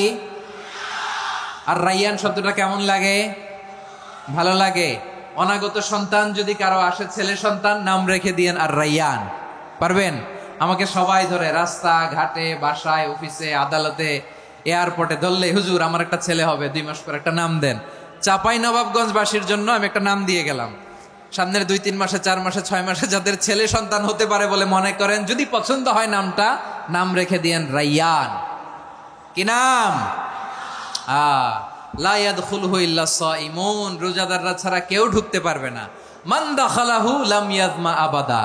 আর রায়্যান শব্দটা কেমন লাগে? ভালো লাগে। অনাগত সন্তান যদি কারো আসে, ছেলে সন্তান, নাম রেখে দিয়েন আর রায়্যান। পারবেন? আমাকে সবাই ধরে রাস্তা ঘাটে, বাসায়, অফিসে, আদালতে, এয়ারপোর্টে ধরলে, হুজুর আমার একটা ছেলে হবে 2 মাস পর, একটা নাম দেন। চাপাই নবাবগঞ্জবাসীর জন্য আমি একটা নাম দিয়ে গেলাম। সামনের 2-3 মাসে, 4 মাসে, 6 মাসে যাদের ছেলে সন্তান হতে পারে বলে মনে করেন, যদি পছন্দ হয় নামটা, নাম রেখে দিয়েন রায়্যান। কি নাম? লা ইয়াদখুলুহু ইল্লা সাইমুন, রোজাদাররা ছাড়া কেউ ঢুকতে পারবে না। মান দাখালাহু লাম ইয়াযমা আবাদা,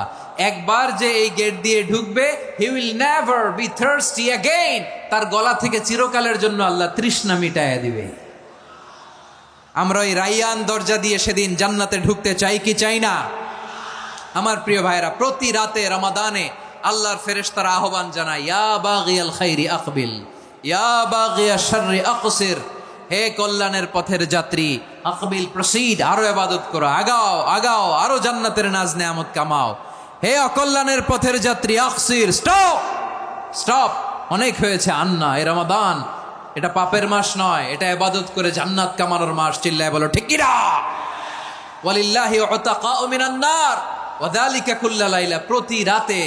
একবার যে এই গেট দিয়ে ঢুকবে, he will never be thirsty again, তার গলা থেকে চিরকালের জন্য আল্লাহ তৃষ্ণা মিটাইয়া দিবে। আমরা ওই রায়্যান দরজা দিয়ে সেদিন জান্নাতে ঢুকতে চাই কি চাই না? আমার প্রিয় ভাইরা, প্রতি রাতে রমাদানে আল্লাহর ফেরেশতারা আহ্বান জানায়, ইয়া বাগিয়াল খাইরি আকবিল, ইয়া বাগিয়াশ শাররি আকসির, হে কল্যাণের পথের যাত্রী, আকবিল, প্রসিড, আরো ইবাদত করো, আগাও আগাও, আরো জান্নাতের নাজ নেয়ামত কামাও। হে অকল্যাণের পথের যাত্রী, আকসির, স্টপ স্টপ, অনেক হয়েছে। আন্না, এ রমাদান এটা পাপের মাস নয়, এটা ইবাদত করে জান্নাত কামানোর মাস। চিল্লায় বলো ঠিক কি না? ওয়ালিল্লাহি উতাকাউ মিনান নার ওয়া যালিকা কুল্লা লাইলা, প্রতি রাতে,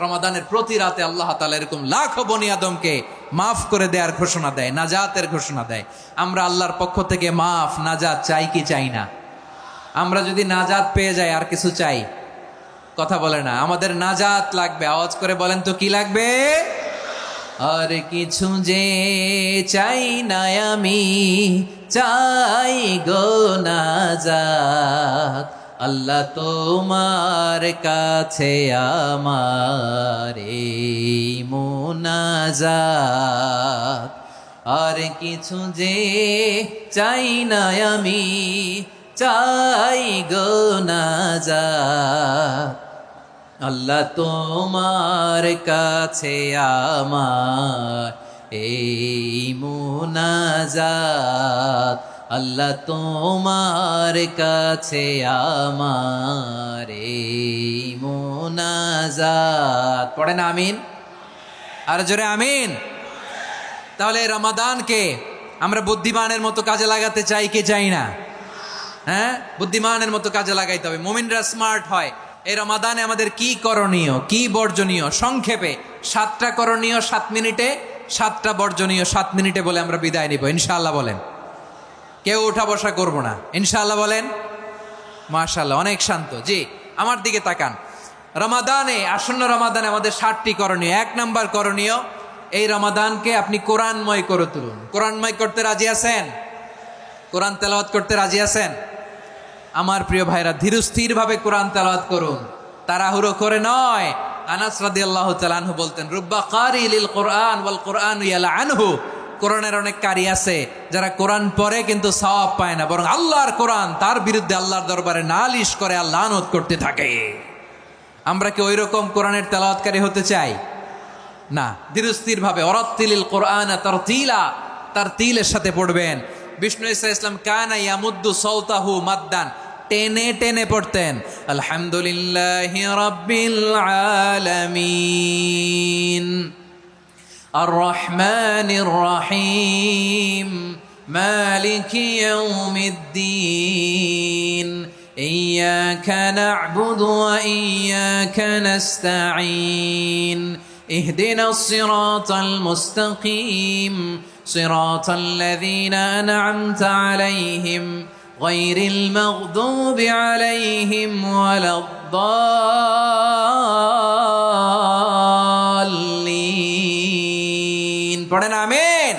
রমাদানের প্রতি রাতে আল্লাহ তাআলা এরকম লাখো বনি আদমকে মাফ করে দেওয়ার ঘোষণা দেয়, নাজাতের ঘোষণা দেয়। আমরা আল্লাহর পক্ষ থেকে মাফ, নাজাত চাই কি চাই না? আমরা যদি নাজাত পেয়ে যাই, আর কিছু চাই? কথা বলে না। আমাদের নাজাত লাগবে। আওয়াজ করে বলেন তো কি লাগবে? আর কিছু যে চাই না আমি, চাই গো নাজাত, আল্লাহ তোমার কাছে আমার এই মুনাজাত। আর কিছু যে চাই না আমি, চাই গো নাজাত। আল্লাহ তোমার কাছে আমার এই মুনাজাত, আল্লাহ তোমার কাছে আমার এই মুনাজাত। পড়েন আমিন, আর জোরে আমিন। তাহলে রমাদানকে আমরা বুদ্ধিমানের মতো কাজে লাগাতে চাই কি চাই না? হ্যাঁ, বুদ্ধিমানের মতো কাজে লাগাইতে হবে। মুমিনরা স্মার্ট হয়। এই রমাদানে আমাদের কি করণীয়, কি বর্জনীয়, সংক্ষেপে 7টা করণীয় 7 মিনিটে, 7টা বর্জনীয় 7 মিনিটে বলে আমরা বিদায় নিব ইনশাআল্লাহ। বলেন, কেউ উঠা বসা করবো না ইনশাআল্লাহ। বলেন মাশাআল্লাহ, অনেক শান্ত। জি, আমার দিকে তাকান। রমাদানে, আসন্ন রমাদানে আমাদের 7টি করণীয়। 1 নাম্বার করণীয়, এই রমাদানকে আপনি কোরআনময় করে তুলুন। কোরআনময় করতে রাজি আছেন? কোরআন তেলাওয়াত করতে রাজি আছেন? আমার প্রিয় ভাইরা, ধীরস্থির ভাবে কোরআন তেলাওয়াত করুন, তাড়াহুড়ো করে নয়। আনাস রাদিয়াল্লাহু তাআলা আনহু বলতেন, রুব্বা কারি লিল কোরআন ওয়াল কোরআন ইয়ালআনহু। কোরআনের অনেক কারি আছে যারা কোরআন পড়ে কিন্তু সওয়াব পায় না, বরং আল্লাহর কোরআন তার বিরুদ্ধে আল্লাহর দরবারে নালিশ করে আর লানত করতে থাকে। আমরা কি ওই রকম কোরআনের তেলাওয়াতকারী হতে চাই? না। ধীরস্থির ভাবে ওয়ারাত্তিলিল কোরআন তারতিলা, তারতিলের সাথে পড়বেন। বিষ্ণু ঈসা ইসলাম কানা ইয়ামুদ্দু সাওতাহু মাদ্দান, টেনে টেনে পড়তেন। আলহামদুলিল্লাহি রাব্বিল আলামিন আর রহমানির রহিম মালিকি ইয়াউমিদ্দিন ইয়্যাকা না'বুদু ওয়া ইয়্যাকা নাস্তাঈন ইহদিনাস সিরাতাল মুস্তাকিম সিরাতাল লাযীনা আন'আমতা আলাইহিম গায়রিল মাগদুবি আলাইহিম ওয়ালাদ-দাল্লিন। পড়েন আমিন।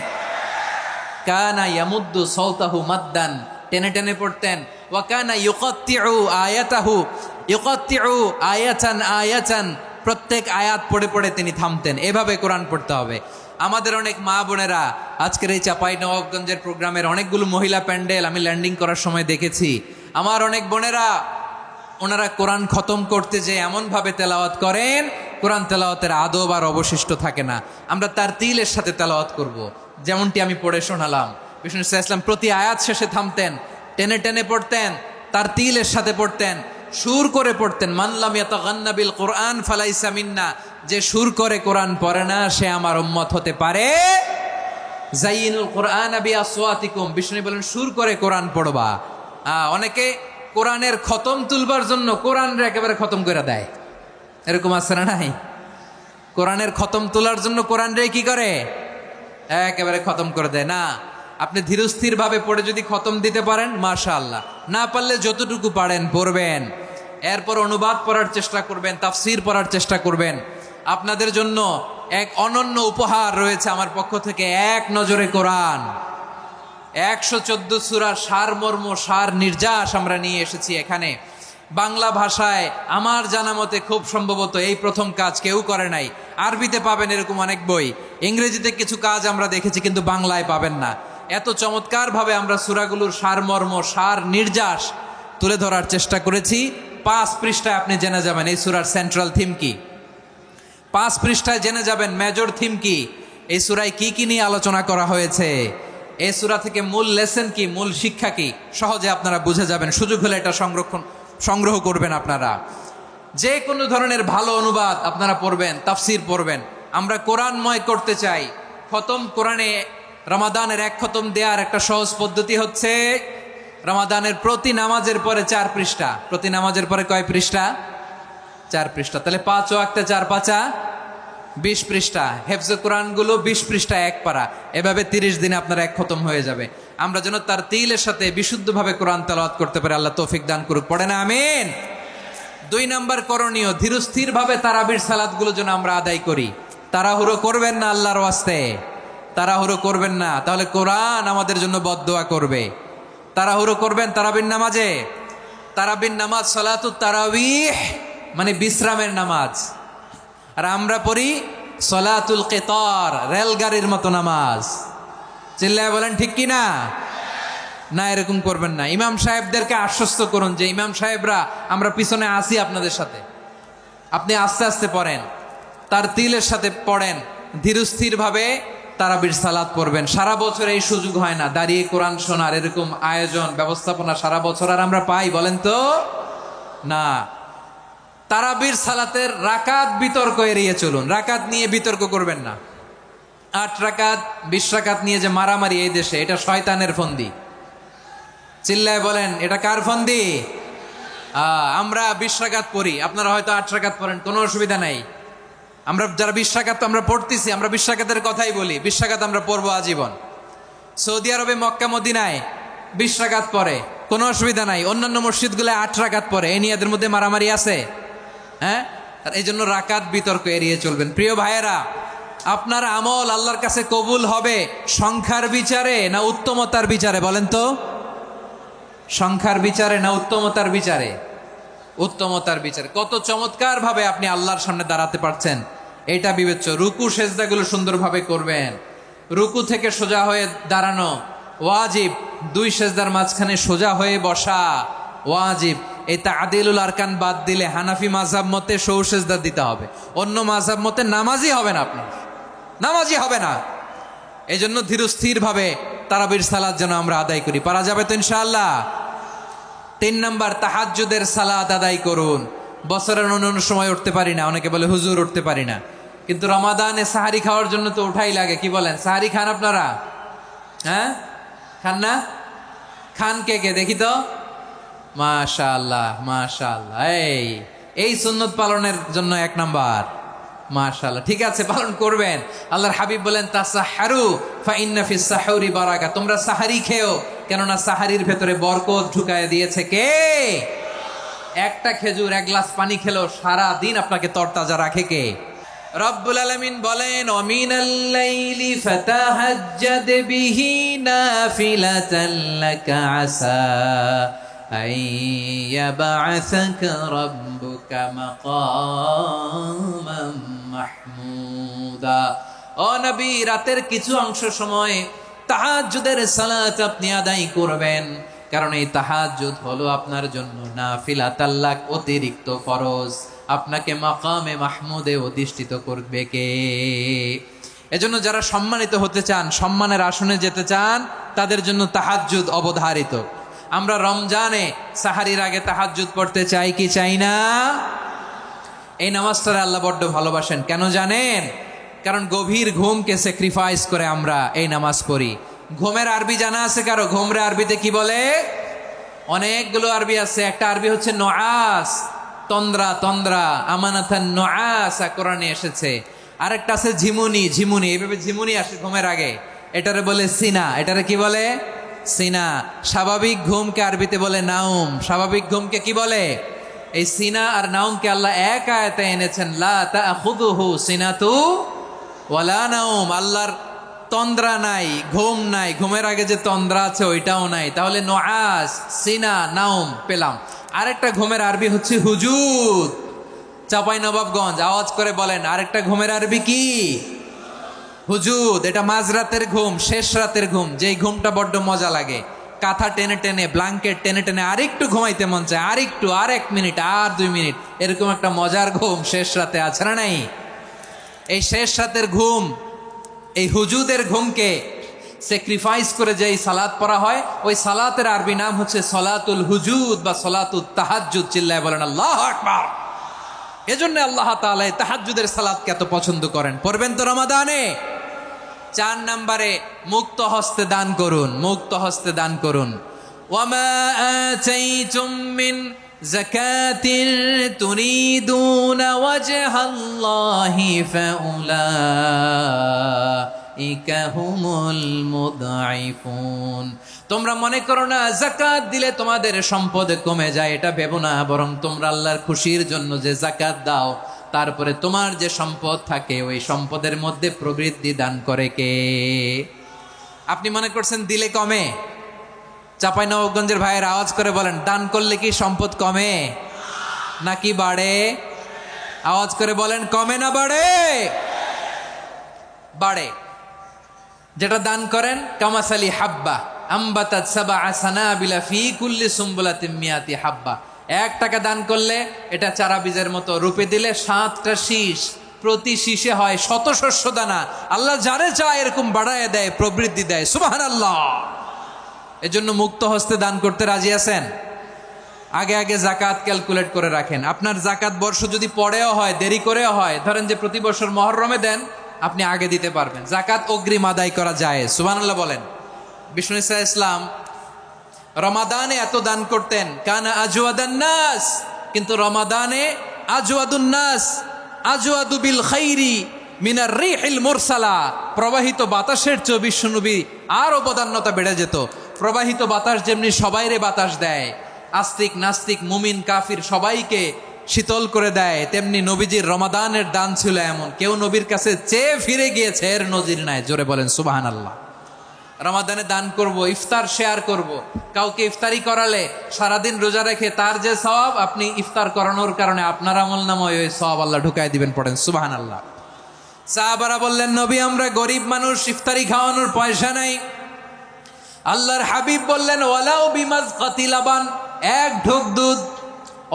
কানা ইয়ামুদ্দু সাওতাহু মাদ্দান, টেনে টেনে পড়তেন। ওয়া কানা ইউকাত্তিউ আয়াতাহু, ইউকাত্তিউ আয়াতান আয়াতান, প্রত্যেক আয়াত পড়ে পড়ে তিনি থামতেন। এভাবে কোরআন পড়তে হবে। আমাদের অনেক মা বোনেরা, আজকের এই চাঁপাইনবাবগঞ্জের প্রোগ্রামের অনেকগুলো মহিলা প্যান্ডেল আমি ল্যান্ডিং করার সময় দেখেছি। আমার অনেক বোনেরা, ওনারা কোরআন খতম করতে যে এমনভাবে তেলাওয়াত করেন, কোরআন তেলাওয়াতের আদব আর অবশিষ্ট থাকে না। আমরা তার তিলের সাথে তেলাওয়াত করব, যেমনটি আমি পড়ে শোনালাম। বিষ্ণু ইসলাম প্রতি আয়াত শেষে থামতেন, টেনে টেনে পড়তেন, তার তিলের সাথে পড়তেন, সুর করে পড়তেন। মানলাম ইয়াতাগান্না বিল কোরআন ফালাইসা মিন্না, যে সুর করে কোরআন পড়ে না সে আমার উম্মত হতে পারে। জাইনুল কোরআন বিআসওয়াতিকুম, বিষ্ণু বলেন সুর করে কোরআন পড়বা। অনেকে কোরআনের খতম তুলবার জন্য কোরআনরে একেবারে খতম করে দেয়, এরকম আছে না নাই? কোরআনের খতম তোলার জন্য কোরআনরে কি করে? একেবারে খতম করে দেয়। না, আপনি ধীরস্থির ভাবে পড়ে যদি খতম দিতে পারেন মাশাআল্লাহ, না পারলে যতটুকু পারেন পড়বেন। এরপর অনুবাদ পড়ার চেষ্টা করবেন, তাফসির পড়ার চেষ্টা করবেন। আপনাদের জন্য এক অনন্য উপহার রয়েছে আমার পক্ষ থেকে, এক নজরে কোরআন। 114 সূরার সারমর্ম, সার নির্যাস আমরা নিয়ে এসেছি এখানে বাংলা ভাষায়। আমার জানা মতে খুব সম্ভবত এই প্রথম কাজ, কেউ করে নাই। আরবিতে পাবেন এরকম অনেক বই, ইংরেজিতে কিছু কাজ আমরা দেখেছি, কিন্তু বাংলায় পাবেন না। এত চমৎকারভাবে আমরা সূরাগুলোর সারমর্ম, সার নির্যাস তুলে ধরার চেষ্টা করেছি। 5 পৃষ্ঠায় আপনি জেনে যাবেন এই সূরার সেন্ট্রাল থিম কি। 5 পৃষ্ঠায় জেনে যাবেন মেজর থিম কি, এই সূরায় কি কি নিয়ে আলোচনা করা হয়েছে, এই সূরা থেকে মূল লেসন কি, মূল শিক্ষা কি, সহজে আপনারা বুঝে যাবেন। সুযোগ হলে এটা সংগ্রহ করবেন। আপনারা যে কোনো ধরনের ভালো অনুবাদ আপনারা পড়বেন, তাফসির পড়বেন। আমরা কোরআনময় করতে চাই। খতম কোরআনে রমাদানের 1 খতম দেওয়ার একটা সহজ পদ্ধতি হচ্ছে, রমাদানের প্রতি নামাজের পরে 4 পৃষ্ঠা। প্রতি নামাজের পরে কয় পৃষ্ঠা? 4 পৃষ্ঠা। তাহলে 5 ওয়াক্তে 4 পাঁচা 20 পৃষ্ঠা। হেফজে কোরআনগুলো 20 পৃষ্ঠা 1 পারা। এভাবে 30 দিনে আপনার 1 খতম হয়ে যাবে। আমরা যেন তার তিলের সাথে বিশুদ্ধভাবে কোরআন তেলাওয়াত করতে পারি, আল্লাহ তৌফিক দান করুক। পড়ে না আমিন। 2 নাম্বার করণীয়, ধীরস্থিরভাবে তারাবির সালাতগুলো যেন আমরা আদায় করি। তাড়াহুড়ো করবেন না আল্লাহর ওয়াস্তে, তাড়াহুড়ো করবেন না, তাহলে কোরআন আমাদের জন্য বদদোয়া করবে। তাড়াহুড়ো করবেন তারাবির নামাজে। তারাবির নামাজ সালাতুত তারাবিহ মানে বিশ্রামের নামাজ, আর আমরা পড়ি সলাতুল কিতার, রেলগাড়ির মতো নামাজ। চিল্লায় বলেন ঠিক কি না? না, এরকম করবেন না। ইমাম সাহেবদেরকে আশ্বস্ত করুন যে ইমাম সাহেবরা আমরা পিছনে আসি আপনাদের সাথে, আপনি আস্তে আস্তে পড়েন, তার তিলের সাথে পড়েন, ধীরস্থির ভাবে তারাবির সালাত পড়বেন। সারা বছর এই সুযোগ হয় না, দাঁড়িয়ে কোরআন শোনার এরকম আয়োজন ব্যবস্থাপনা সারা বছর আর আমরা পাই বলেন তো না। তারাবির সালাতের রাকাত বিতর্ক এড়িয়ে চলুন, রাকাত নিয়ে বিতর্ক করবেন না। 8 রাকাত 20 রাকাত নিয়ে যে মারামারি এই দেশে, এটা শয়তানের ফন্দি। চিল্লায় বলেন এটা কার ফন্দি? আমরা 20 রাকাত পড়ি, আপনারা হয়তো 8 রাকাত পড়েন, কোনো অসুবিধা নাই। আমরা যারা 20 রাকাত আমরা পড়তেছি, আমরা 20 রাকাতের কথাই বলি, 20 রাকাত আমরা পড়বো আজীবন। সৌদি আরবে মক্কা মদিনায় 20 রাকাত পড়ে, কোনো অসুবিধা নাই। অন্যান্য মসজিদগুলো 8 রাকাত পড়ে, এই নিয়ে এদের মধ্যে মারামারি আছে? হ্যাঁ, এই জন্য রাকাত বিতর্ক এড়িয়ে চলবেন। প্রিয় ভাইয়েরা, আপনার আমল আল্লাহর কাছে কবুল হবে সংখ্যার বিচারে না উত্তমতার বিচারে বলেন তো? সংখ্যার বিচারে না উত্তমতার বিচারে? উত্তমতার বিচারে। কত চমৎকার ভাবে আপনি আল্লাহর সামনে দাঁড়াতে পারছেন এটা বিবেচ্য। রুকু সেজদাগুলো সুন্দরভাবে করবেন, রুকু থেকে সোজা হয়ে দাঁড়ানো ওয়াজিব, 2 সেজদার মাঝখানে সোজা হয়ে বসা ওয়াজিব। এই তাআদিলুল আরকান বাদ দিলে হানাফি মাযহাব মতে সৌ সেজদা দিতে হবে, অন্য মাযহাব মতে নামাজই হবে না, আপনার নামাজই হবে না। এই জন্য ধীরস্থির ভাবে তারাবির সালাত যেন আমরা আদায় করি। পারা যাবে তো ইনশাআল্লাহ? 3 নাম্বার, তাহাজ্জুদের সালাত আদায় করুন। বছরের অন্য সময় উঠতে পারি না, অনেকে বলে হুজুর উঠতে পারি না, কিন্তু রমাদানে সাহারি খাওয়ার জন্য তো উঠাই লাগে। কি বলেন, সাহারি খান আপনারা? হ্যাঁ, খান না? খান কে কে দেখি তো? মাশাআল্লাহ মাশাআল্লাহ, এই সুন্নত পালনের জন্য 1 নাম্বার। মাশাআল্লাহ, ঠিক আছে, পালন করবেন। আল্লাহর হাবিব বলেন তাসাহহারু ফা ইন্না ফিস সাহুরি বারাকা, তোমরা সাহারি খেও, কেননা সাহারির ভেতরে বরকত ঢুকায় দিয়েছে কে? একটা খেজুর 1 গ্লাস পানি খেলো সারা দিন আপনাকে তরতাজা রাখে কে? রব্বুল আলামিন বলেন ওয়ামিনাল লাইলি ফাতাহাজ্জাদ বিহি নাফিলাতান লাকা আসা আইয়াবা'সাকা রাব্বুকা মাকামান মাহমুদা। ও নবী, রাতের কিছু অংশ সময় তাহাজ্জুদের সালাত আপনি আদায় করবেন, কারণ এই তাহাজ্জুদ হলো আপনার জন্য নাফিলাতাল লাক, অতিরিক্ত ফরজ। আপনাকে মাকামে মাহমুদে অধিষ্ঠিত করবে কে? এজন্য যারা সম্মানিত হতে চান, সম্মানের আসনে যেতে চান, তাদের জন্য তাহাজ্জুদ অবধারিত। আমরা রমজানে সাহারির আগে তাহাজ্জুদ পড়তে চাই কি চাই না? এই নামাজটা আল্লাহ বড্ড ভালোবাসেন, কেন জানেন? কারণ গভীর ঘুমকে স্যাক্রিফাইস করে আমরা এই নামাজ পড়ি। ঘুমের আরবি জানা আছে কারো? ঘুমরে আরবিতে কি বলে? অনেকগুলো আরবি আছে। একটা আরবি হচ্ছে নুআস, তন্দ্রা, তন্দ্রা, আমানাতান নুআসা কোরআনে এসেছে। আরেকটা আছে ঝিমুনি, ঝিমুনি, এইভাবে ঝিমুনি আসে ঘুমের আগে, এটারে বলে সিনা। এটারে কি বলে? সিনা। স্বাভাবিক ঘুমকে আরবিতে বলে নাউম। স্বাভাবিক ঘুমকে কি বলে? এই সিনা আর নাউমকে আল্লাহ এক আয়াতে এনেছেন, লা তাখুযুহু সিনাতু ওয়ালা নাউম। আল্লাহর তন্দ্রা নাই, ঘুম নাই, ঘুমের আগে যে তন্দ্রা আছে ওইটাও নাই। তাহলে নুআস, সিনা, নাউম পেলাম। আরেকটা ঘুমের আরবি হচ্ছে হুজুদ। চাঁপাইনবাবগঞ্জ আওয়াজ করে বলেন, আরেকটা ঘুমের আরবি কি? হুজুদ। এটা মাঝরাতের ঘুম, শেষ রাতের ঘুম, যেই ঘুমটা বড্ড মজা লাগে। কাঁথা টেনে টেনে, ব্ল্যাঙ্কেট টেনে টেনে আরেকটু ঘুমাইতে মন চায়, আরেকটু, আর 1 মিনিট, আর 2 মিনিট, এরকম একটা মজার ঘুম শেষ রাতে আছে না নাই? এই শেষ রাতের ঘুম, এই হুজুদের ঘুমকে স্যাক্রিফাইস করে যে সালাত পড়া হয়, ওই সালাতের আরবি নাম হচ্ছে সলাতুল হুজুদ বা সলাতুত তাহাজ্জুদ। চিল্লায় বলেন আল্লাহু আকবার। এজন্য আল্লাহ তাআলা তাহাজ্জুদের সালাতকে এত পছন্দ করেন। পড়বেন তো রমাদানে? 4 নম্বরে মুক্ত হস্তে দান করুন, মুক্ত হস্তে দান করুন। ওয়ামা আতাইতুম মিন যাকাতিন তুরিদুনা ওয়াজহাল্লাহি ফাউলাইকা হুমুল মুদঈফুন। তোমরা মনে করো না যাকাত দিলে তোমাদের সম্পদ কমে যায়, এটা ভেবো না। বরং তোমরা আল্লাহর খুশির জন্য যে যাকাত দাও, তারপরে তোমার যে সম্পদ থাকে ওই সম্পদের মধ্যে প্রবৃদ্ধি দান করে কে? আপনি মনে করছেন দিলে কমে? চাঁপাইনবাবগঞ্জের ভাইয়ের আওয়াজ করে বলেন, দান করলে কি সম্পদ কমে নাকি বাড়ে? আওয়াজ করে বলেন, কমে না বাড়ে? বাড়ে। যেটা দান করেন কামাসালি হাব্বা আম্বাতাত সাবা সানাবিলা ফি কুল্লি সুম্বুলাতিম মিয়াতি হাব্বা। 1 টাকা দান করলে এটা চারা বীজের মতো, রূপে দিলে 7টা শীষ, প্রতি শীষে হয় শত শস্য দানা। আল্লাহ যারে চায় এরকম বাড়ায় দেয়, প্রবৃদ্ধি দেয়। সুবহানাল্লাহ। এজন্য মুক্ত হস্তে দান করতে রাজি আছেন? আগে আগে জাকাত ক্যালকুলেট করে রাখেন। আপনার জাকাত বর্ষ যদি পরেও হয়, দেরি করেও হয়, ধরেন যে প্রতি বছর মুহররমে দেন, আপনি আগে দিতে পারবেন। জাকাত অগ্রিম আদায় করা যায়। সুবহানাল্লাহ বলেন। বিষ্ণু ইসা ইসলাম রমাদানে এত দান করতেন, কানা আজওয়াদান নাস, কিন্তু রমাদানে আজওয়াদুন নাস আজওয়াদু বিল খাইরি মিনার রিহিল মুরসালা। প্রবাহিত বাতাসের চেয়ে বিশ্বনবী আরো বদান্যতা বেড়ে যেত। প্রবাহিত বাতাস যেমনি সবাইরে বাতাস দেয়, আস্তিক নাস্তিক মুমিন কাফির সবাইকে শীতল করে দেয়, তেমনি নবীজির রমাদানের দান ছিল এমন, কেউ নবীর কাছে চেয়ে ফিরে গিয়েছে এর নজির নাই। জোরে বলেন সুবহানাল্লাহ। রমাদানে দান করব, ইফতার শেয়ার করব। কাউকে ইফতারি করালে সারাদিন রোজা রেখে তার যে সওয়াব, আপনি ইফতার করানোর কারণে আপনার আমলনামায় ওই সওয়াব আল্লাহ ঢুকায় দিবেন। পড়েন সুবহানাল্লাহ। সাহাবারা বললেন, নবী আমরা গরিব মানুষ, ইফতারি খাওয়ানোর পয়সা নাই। আল্লাহর হাবিব বললেন, ওয়ালাউ বিমাজকাতি লাবান, 1 ঢোক দুধ,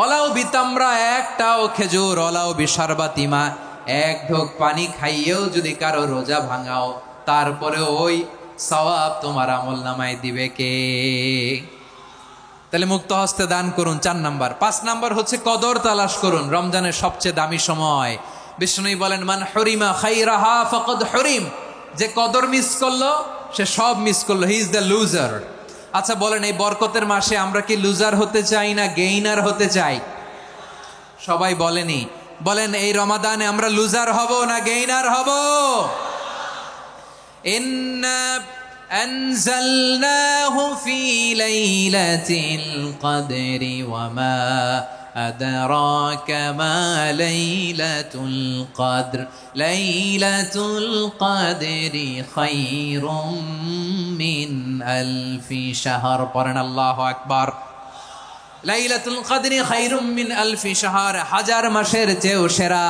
ওলাউ বিতামরা, 1টাও খেজুর, ওলাউ বিশারবাতিমা, 1 ঢোক পানি খাইয়েও যদি কারো রোজা ভাঙাও, তারপরে ওই সওয়াব তোমার আমলনামায় দিবে কে? তাহলে মুক্ত হস্তে দান করুন, 4 নাম্বার। 5 নাম্বার হচ্ছে কদর তালাশ করুন। রমজানের সবচেয়ে দামি সময়। বিষ্ণু বলেন, মান হরিমা খাইরাহা ফাকাদ হরিম, যে কদর মিস করলো সে সব মিস করলো, হি ইজ দ্য লুজার। আচ্ছা বলেন, এই বরকতের মাসে আমরা কি লুজার হতে চাই না গেইনার হতে চাই? সবাই বলেনি, বলেন এই রমাদানে আমরা লুজার হব না গেইনার হব? ইন্না আনজালনাহু ফি লাইলাতিল কদরি ওয়া মা আদরাকা মা লাইলাতুল কদর লাইলাতুল কদরি খায়রুম মিন আলফি শাহর। পড়েন আল্লাহু আকবার। লাইলাতুল কদরি খায়রুম মিন আলফি শাহর, 1000 মাসের চেয়েও সেরা।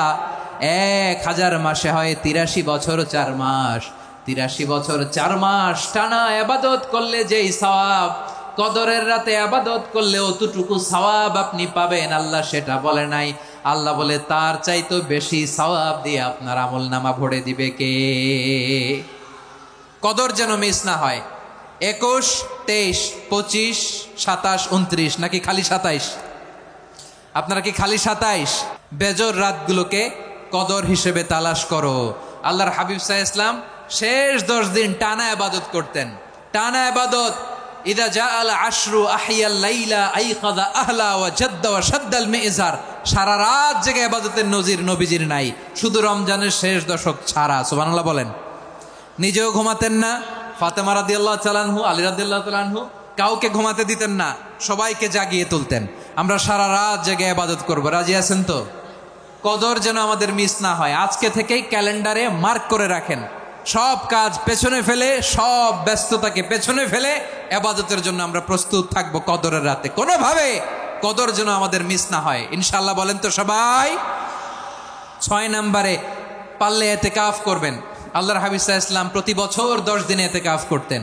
1000 মাসে হয় 83 বছর 4 মাস। 83 বছর 4 মাস টানা ইবাদত করলে যেই সওয়াব, কদরের রাতে ইবাদত করলে অতটুকু সওয়াব আপনি পাবেন। আল্লাহ সেটা বলে নাই, আল্লাহ বলে তার চাইতে বেশি সওয়াব দিয়ে আপনার আমলনামা ভরে দিবে কে? কদর যেন মিস না হয়। 21, 23, 25, 27, 29 নাকি খালি 27? আপনারা কি খালি 27? বেজর রাতগুলোকে কদর হিসেবে তালাশ করো। আল্লাহর হাবিব সাল্লাল্লাহু আলাইহি ওয়াসাল্লাম শেষ 10 দিন টানা ইবাদত করতেন, টানা ইবাদত। ইদা জাআল আশরু আহিয়াল লাইলা আইকাযা আহলা ওয়া জাদ্দা ওয়া শাদ্দাল মিজার। সারা রাত জেগে ইবাদতের নজির নবীজির নাই, শুধু রমজানের শেষ দশক ছাড়া। সুবহানাল্লাহ বলেন। নিজেও ঘুমাতেন না। ফাতেমা রাদিয়াল্লাহু তাআলা আনহু, আলী রাদিয়াল্লাহু তাআলা আনহু কাউকে ঘুমাতে দিতেন না, সবাইকে জাগিয়ে তুলতেন। আমরা সারা রাত জেগে ইবাদত করব। রাজি আছেন তো? কদর যেন আমাদের মিস না হয়। আজকে থেকেই ক্যালেন্ডারে মার্ক করে রাখেন, সব কাজ পেছনে ফেলে, সব ব্যস্ততাকে পেছনে ফেলে ইবাদতের জন্য আমরা প্রস্তুত থাকবো কদরের রাতে। কোনোভাবে কদর যেন আমাদের মিস না হয়, ইনশাআল্লাহ। বলেন তো সবাই। 6 নম্বরে পারলে ইতিকাফ করবেন। আল্লাহর হাবিব সাল্লাল্লাহু আলাইহি ওয়াসাল্লাম প্রতি বছর 10 দিন ইতিকাফ করতেন।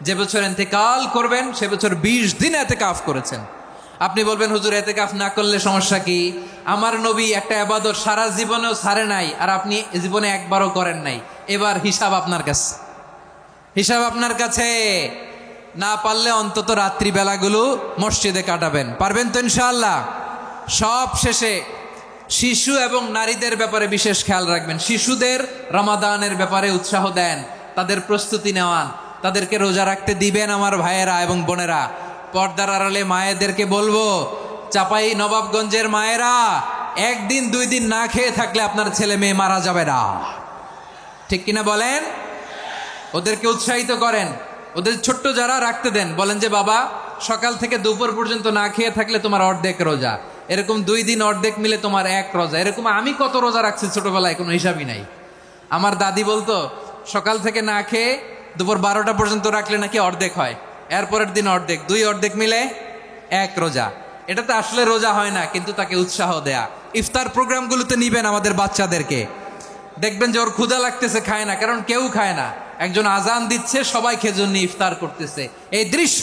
যে বছর ইন্তেকাল করবেন সে বছর 20 দিন ইতিকাফ করেছেন। আপনি বলবেন, হুজুর ইতিকাফ না করলে সমস্যা কি? আমার নবী একটা ইবাদত সারা জীবনেও ছাড়ে নাই, আর আপনি জীবনে একবারও করেন নাই। এবার হিসাব আপনার কাছে, হিসাব আপনার কাছে। না পারলে অন্তত রাত্রিবেলাগুলো মসজিদে কাটাবেন। পারবেন তো ইনশাআল্লাহ? সব শেষে শিশু এবং নারীদের ব্যাপারে বিশেষ খেয়াল রাখবেন। শিশুদের রমাদানের ব্যাপারে উৎসাহ দেন, তাদের প্রস্তুতি নেওয়ান, তাদেরকে রোজা রাখতে দিবেন। আমার ভাইয়েরা এবং বোনেরা, পর্দার আড়ালে মায়েদেরকে বলবো, চাপাই নবাবগঞ্জের মায়েরা, 1 দিন 2 দিন না খেয়ে থাকলে আপনার ছেলে মেয়ে মারা যাবে না। ঠিক কিনা বলেন? ওদেরকে উৎসাহিত করেন। ওদের ছোট্ট যারা রাখতে দেন, বলেন যে বাবা সকাল থেকে দুপুর পর্যন্ত না খেয়ে থাকলে তোমার অর্ধেক রোজা, এরকম 2 দিন অর্ধেক মিলে তোমার 1 রোজা। এরকম আমি কত রোজা রাখছি ছোটবেলায়, কোনো হিসাবই নাই। আমার দাদি বলতো সকাল থেকে না খেয়ে দুপুর 12টা পর্যন্ত রাখলে নাকি অর্ধেক হয়, এরপরের দিন অর্ধেক, 2 অর্ধেক মিলে 1 রোজা। এটা তো আসলে রোজা হয় না, কিন্তু তাকে উৎসাহ দেয়া। ইফতার প্রোগ্রামগুলোতে নিবেন আমাদের বাচ্চাদেরকে, দেখবেন যে ওর ক্ষুধা লাগতেছে, খায় না, কারণ কেউ খায় না। একজন আজান দিচ্ছে, সবাই খেজুর নিয়ে ইফতার করতেছে। এই দৃশ্য,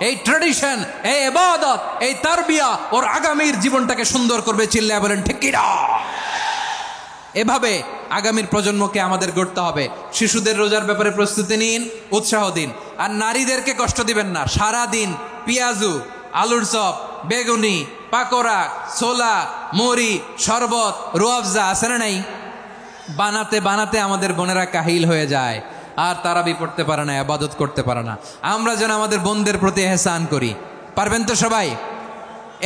এই ট্রেডিশন, এই ইবাদত, এই তারবিয়া ওর আগামীর জীবনটাকে সুন্দর করবে। চিল্লায় বলেন ঠিক কি না? এভাবে আগামীর প্রজন্মকে আমাদের গড়তে হবে। শিশুদের রোজার ব্যাপারে প্রস্তুতি নিন, উৎসাহ দিন। আর নারীদেরকে কষ্ট দিবেন না। সারা দিন পেঁয়াজু, আলুর চপ, বেগুনি, পাকোড়া, ছোলা, মুড়ি, শরবত, রুয়াফজা আছে না নাই, বানাতে বানাতে আমাদের বোনেরা কাহিল হয়ে যায়, আর তারাবি পড়তে পারে না, ইবাদত করতে পারে না। আমরা যেন আমাদের বোনদের প্রতি এহসান করি। পারবেন তো সবাই?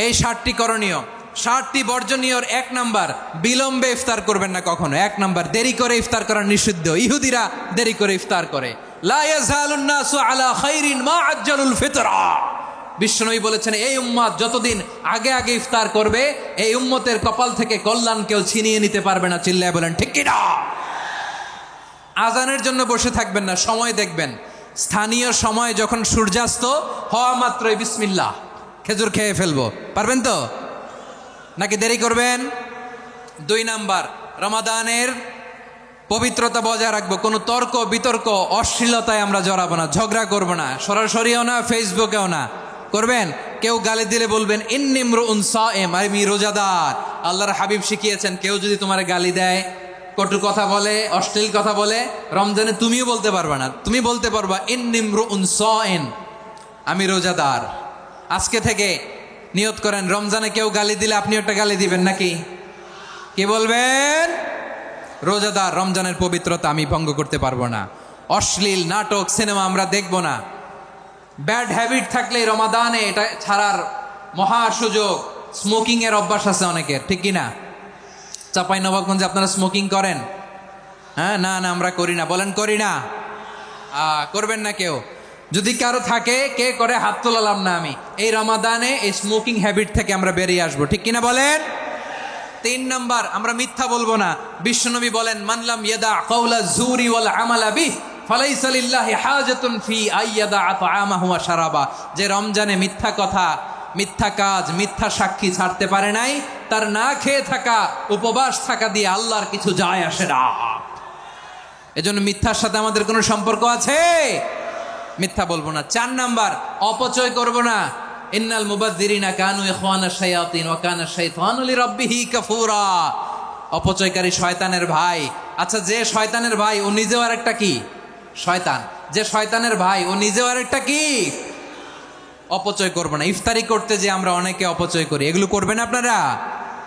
এই 60টি করণীয়, 60টি বর্জনীয়র 1 নাম্বার, বিলম্বে ইফতার করবেন না কখনো। 1 নাম্বার, দেরি করে ইফতার করা নিষিদ্ধ। ইহুদিরা দেরি করে ইফতার করে। লা ইয়াজালুন নাসু আলা খাইরিন মা আজ্জালুল ফিতরা। বিশ্বনবী বলেছেন, এই উম্মত যতদিন আগে আগে ইফতার করবে, এই উম্মতের কপাল থেকে কল্যাণ কেউ ছিনিয়ে নিতে পারবে না। চিল্লায় বলেন ঠিক কি না? আজানের জন্য বসে থাকবেন না, সময় দেখবেন। স্থানীয় সময় যখন সূর্যাস্ত হওয়া মাত্রই বিসমিল্লাহ, খেজুর খেয়ে ফেলবো। পারবেন তো নাকি দেরি করবেন? 2 নাম্বার, রমাদানের পবিত্রতা বজায় রাখবো। কোনো তর্ক বিতর্ক অশ্লীলতায় আমরা জড়াবো না, ঝগড়া করবো না, সরাসরিও না, ফেসবুকেও না। করবেন? কেউ গালি দিলে বলবেন ইন্নিমরুউন সায়েম, আমি রোজাদার। আল্লাহর হাবিব শিখিয়েছেন, কেউ যদি তোমার গালি দেয়, কটু কথা বলে, অশ্লীল কথা বলে, রমজানে তুমিও বলতে পারবা না। তুমি বলতে পারবা ইন্নিমরুউন সায়েম, আমি রোজাদার। আজকে থেকে নিয়ত করেন, রমজানে কেউ গালি দিলে আপনি একটা গালি দিবেন নাকি? কি বলবেন? রোজাদার, রমজানের পবিত্রতা আমি ভঙ্গ করতে পারবো না। অশ্লীল নাটক, সিনেমা আমরা দেখব না। ব্যাড হ্যাবিট থাকলে রমাদানে এটা ছাড়ার মহা সুযোগ। স্মোকিং এর অভ্যাস আছে অনেকের, ঠিক কি না? চাঁপাইনবাবগঞ্জে আপনারা স্মোকিং করেন? হ্যাঁ, না না আমরা করি না। বলেন করি না? করবেন না কেউ? যদি কারো থাকে, কে করে হাত তোলালাম না আমি। এই রমাদানে এই স্মোকিং হ্যাবিট থেকে আমরা বেরিয়ে আসবো, ঠিক কিনা বলেন? 3 নাম্বার, আমরা মিথ্যা বলবো না। বিশ্বনবী বলেন, মানলাম ইয়াদা কাওলা জুরি ওয়াল আমালা বিহি ফালাইসা লিল্লাহি হাজাতুন ফি আইয়াদা তাআমাহু ওয়া শারাবা। যে রমজানে মিথ্যা কথা, মিথ্যা কাজ, মিথ্যা সাক্ষী ছাড়তে পারে নাই, তার না খেয়ে থাকা, উপবাস থাকা দিয়ে আল্লাহর কিছু যায় আসে না। এজন্য মিথ্যার সাথে আমাদের কোনো সম্পর্ক আছে? মিথ্যা বলবো না। 4 নাম্বার, অপচয় করব না। ইন্নাল মুবাযযিরিনা কানু ইখওয়ানাশ শায়াতিন ওয়া কানা শাইতানু লিরাব্বিহি কাফুরা। অপচয়কারী শয়তানের ভাই। আচ্ছা, যে শয়তানের ভাই ও নিজেও আরেকটা কি? শয়তান। যে শয়তানের ভাই ও নিজেও আরেকটা কি? অপচয় করব না। ইফতারি করতে যে আমরা অনেকে অপচয় করি, এগুলো করবেন আপনারা?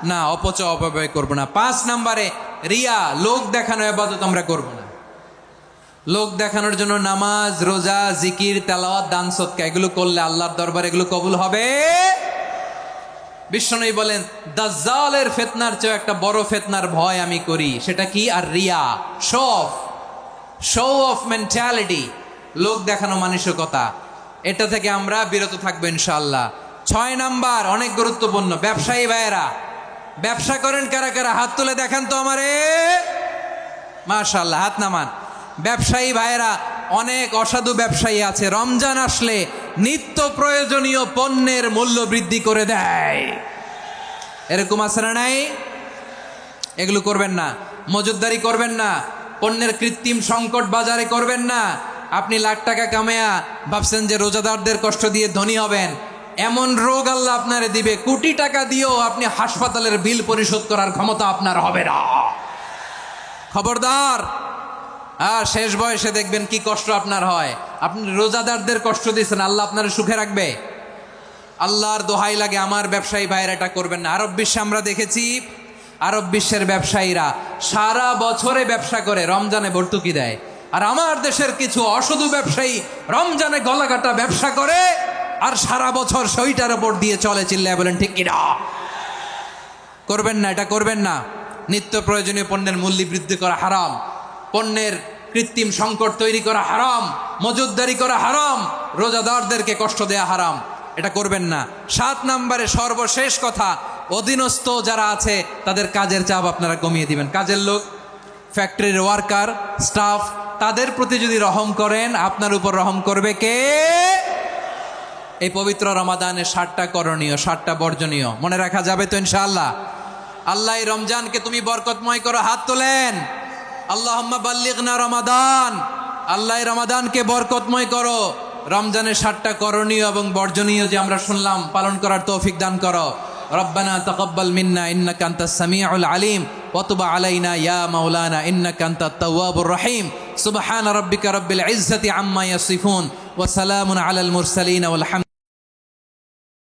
না, অপচয় অপব্যয় করব না। 5 নাম্বারে, রিয়া, লোক দেখানো ইবাদত আমরা করব না। লোক দেখানোর জন্য নামাজ, রোজা, জিকির, তেলাওয়াত, দান সদকা এগুলো করলে আল্লাহর দরবারে এগুলো কবুল হবে? বিশ্বনবী বলেন, দাজ্জালের ফিতনার চেয়ে একটা বড় ফিতনার ভয় আমি করি। সেটা কি? আর রিয়া, শো অফ মেন্টালিটি, লোক দেখানো মানসিকতা। এটা থেকে আমরা বিরত থাকবো ইনশাআল্লাহ। 6 নাম্বার, অনেক গুরুত্বপূর্ণ। ব্যবসায়ী ভাইয়েরা, ব্যবসা করেন কারা কারা? হাত তুলে দেখান তো আমারে। মাশাআল্লাহ, হাত নামান। ব্যবসায়ী ভাইয়েরা, অনেক অসাধু ব্যবসায়ী আছে, রমজান আসলে নিত্য প্রয়োজনীয় পণ্যের মূল্য বৃদ্ধি করে দেয়। এরকম আছে না নাই? এগুলো করবেন না। মজুদদারি করবেন না। পণ্যের কৃত্রিম সংকট বাজারে করবেন না। আপনি লাখ টাকা কামায়া ভাবছেন যে রোজাদারদের কষ্ট দিয়ে ধনী হবেন। এমন রোগ আল্লাহ আপনারে দিবে, কোটি টাকা দিয়েও আপনি হাসপাতালের বিল পরিশোধ করার ক্ষমতা আপনার হবে না। খবরদার। আর শেষ বয়সে দেখবেন কি কষ্ট আপনার হয়। আপনি রোজাদারদের কষ্ট দিয়েছেন, আল্লাহ আপনার সুখে রাখবে? আল্লাহর দোহাই লাগে, আমার ব্যবসায়ী ভাইয়েরা এটা করবেন না। আরব বিশ্বে আমরা দেখেছি, আরব বিশ্বের ব্যবসায়ীরা সারা বছরে ব্যবসা করে, রমজানে ভর্তুকি দেয়। আর আমার দেশের কিছু অসাধু ব্যবসায়ী রমজানে গলাকাটা ব্যবসা করে আর সারা বছর সইটার উপর দিয়ে চলে। চিল্লায় বলেন ঠিক কিনা? করবেন না, এটা করবেন না। নিত্য প্রয়োজনীয় পণ্যের মূল্য বৃদ্ধি করা হারাম, পণ্যের কৃত্রিম সংকট তৈরি করা হারাম, মজুদদারি করা হারাম, রোজাদারদেরকে কষ্ট দেয়া হারাম। এটা করবেন না। 7 নাম্বারে সর্বশেষ কথা, অধীনস্থ যারা আছে তাদের কাজের চাপ আপনারা কমিয়ে দিবেন। কাজের লোক, ফ্যাক্টরির ওয়ার্কার, স্টাফ, তাদের প্রতি যদি রহম করেন, আপনার উপর রহম করবে কে? এই পবিত্র রমাদানের 7টা করণীয়, 7টা বর্জনীয় মনে রাখা যাবে তো ইনশাআল্লাহ? আল্লাহ এই রমজানকে তুমি বরকতময় করো। হাত তোলেন। আল্লাহুম্মা বাল্লিগনা রমাদান। আল্লাহ রমাদানকে বরকতময় করো। রমজানের 7টা করণীয় এবং বর্জনীয় যে আমরা শুনলাম পালন করার তৌফিক দান করো। রব্বানা তাকাব্বাল মিন্না ইন্নাকা আনতাস সামিউল আলিম ওয়া তুব আলাইনা ইয়া মাওলানা ইন্নাকা আনতাত তাওয়াবুর রহিম। সুবহান রাব্বিকা রাব্বিল ইজ্জাতি আম্মা ইয়াসিফুন ওয়া সালামুন আলাল মুরসালিন ওয়াল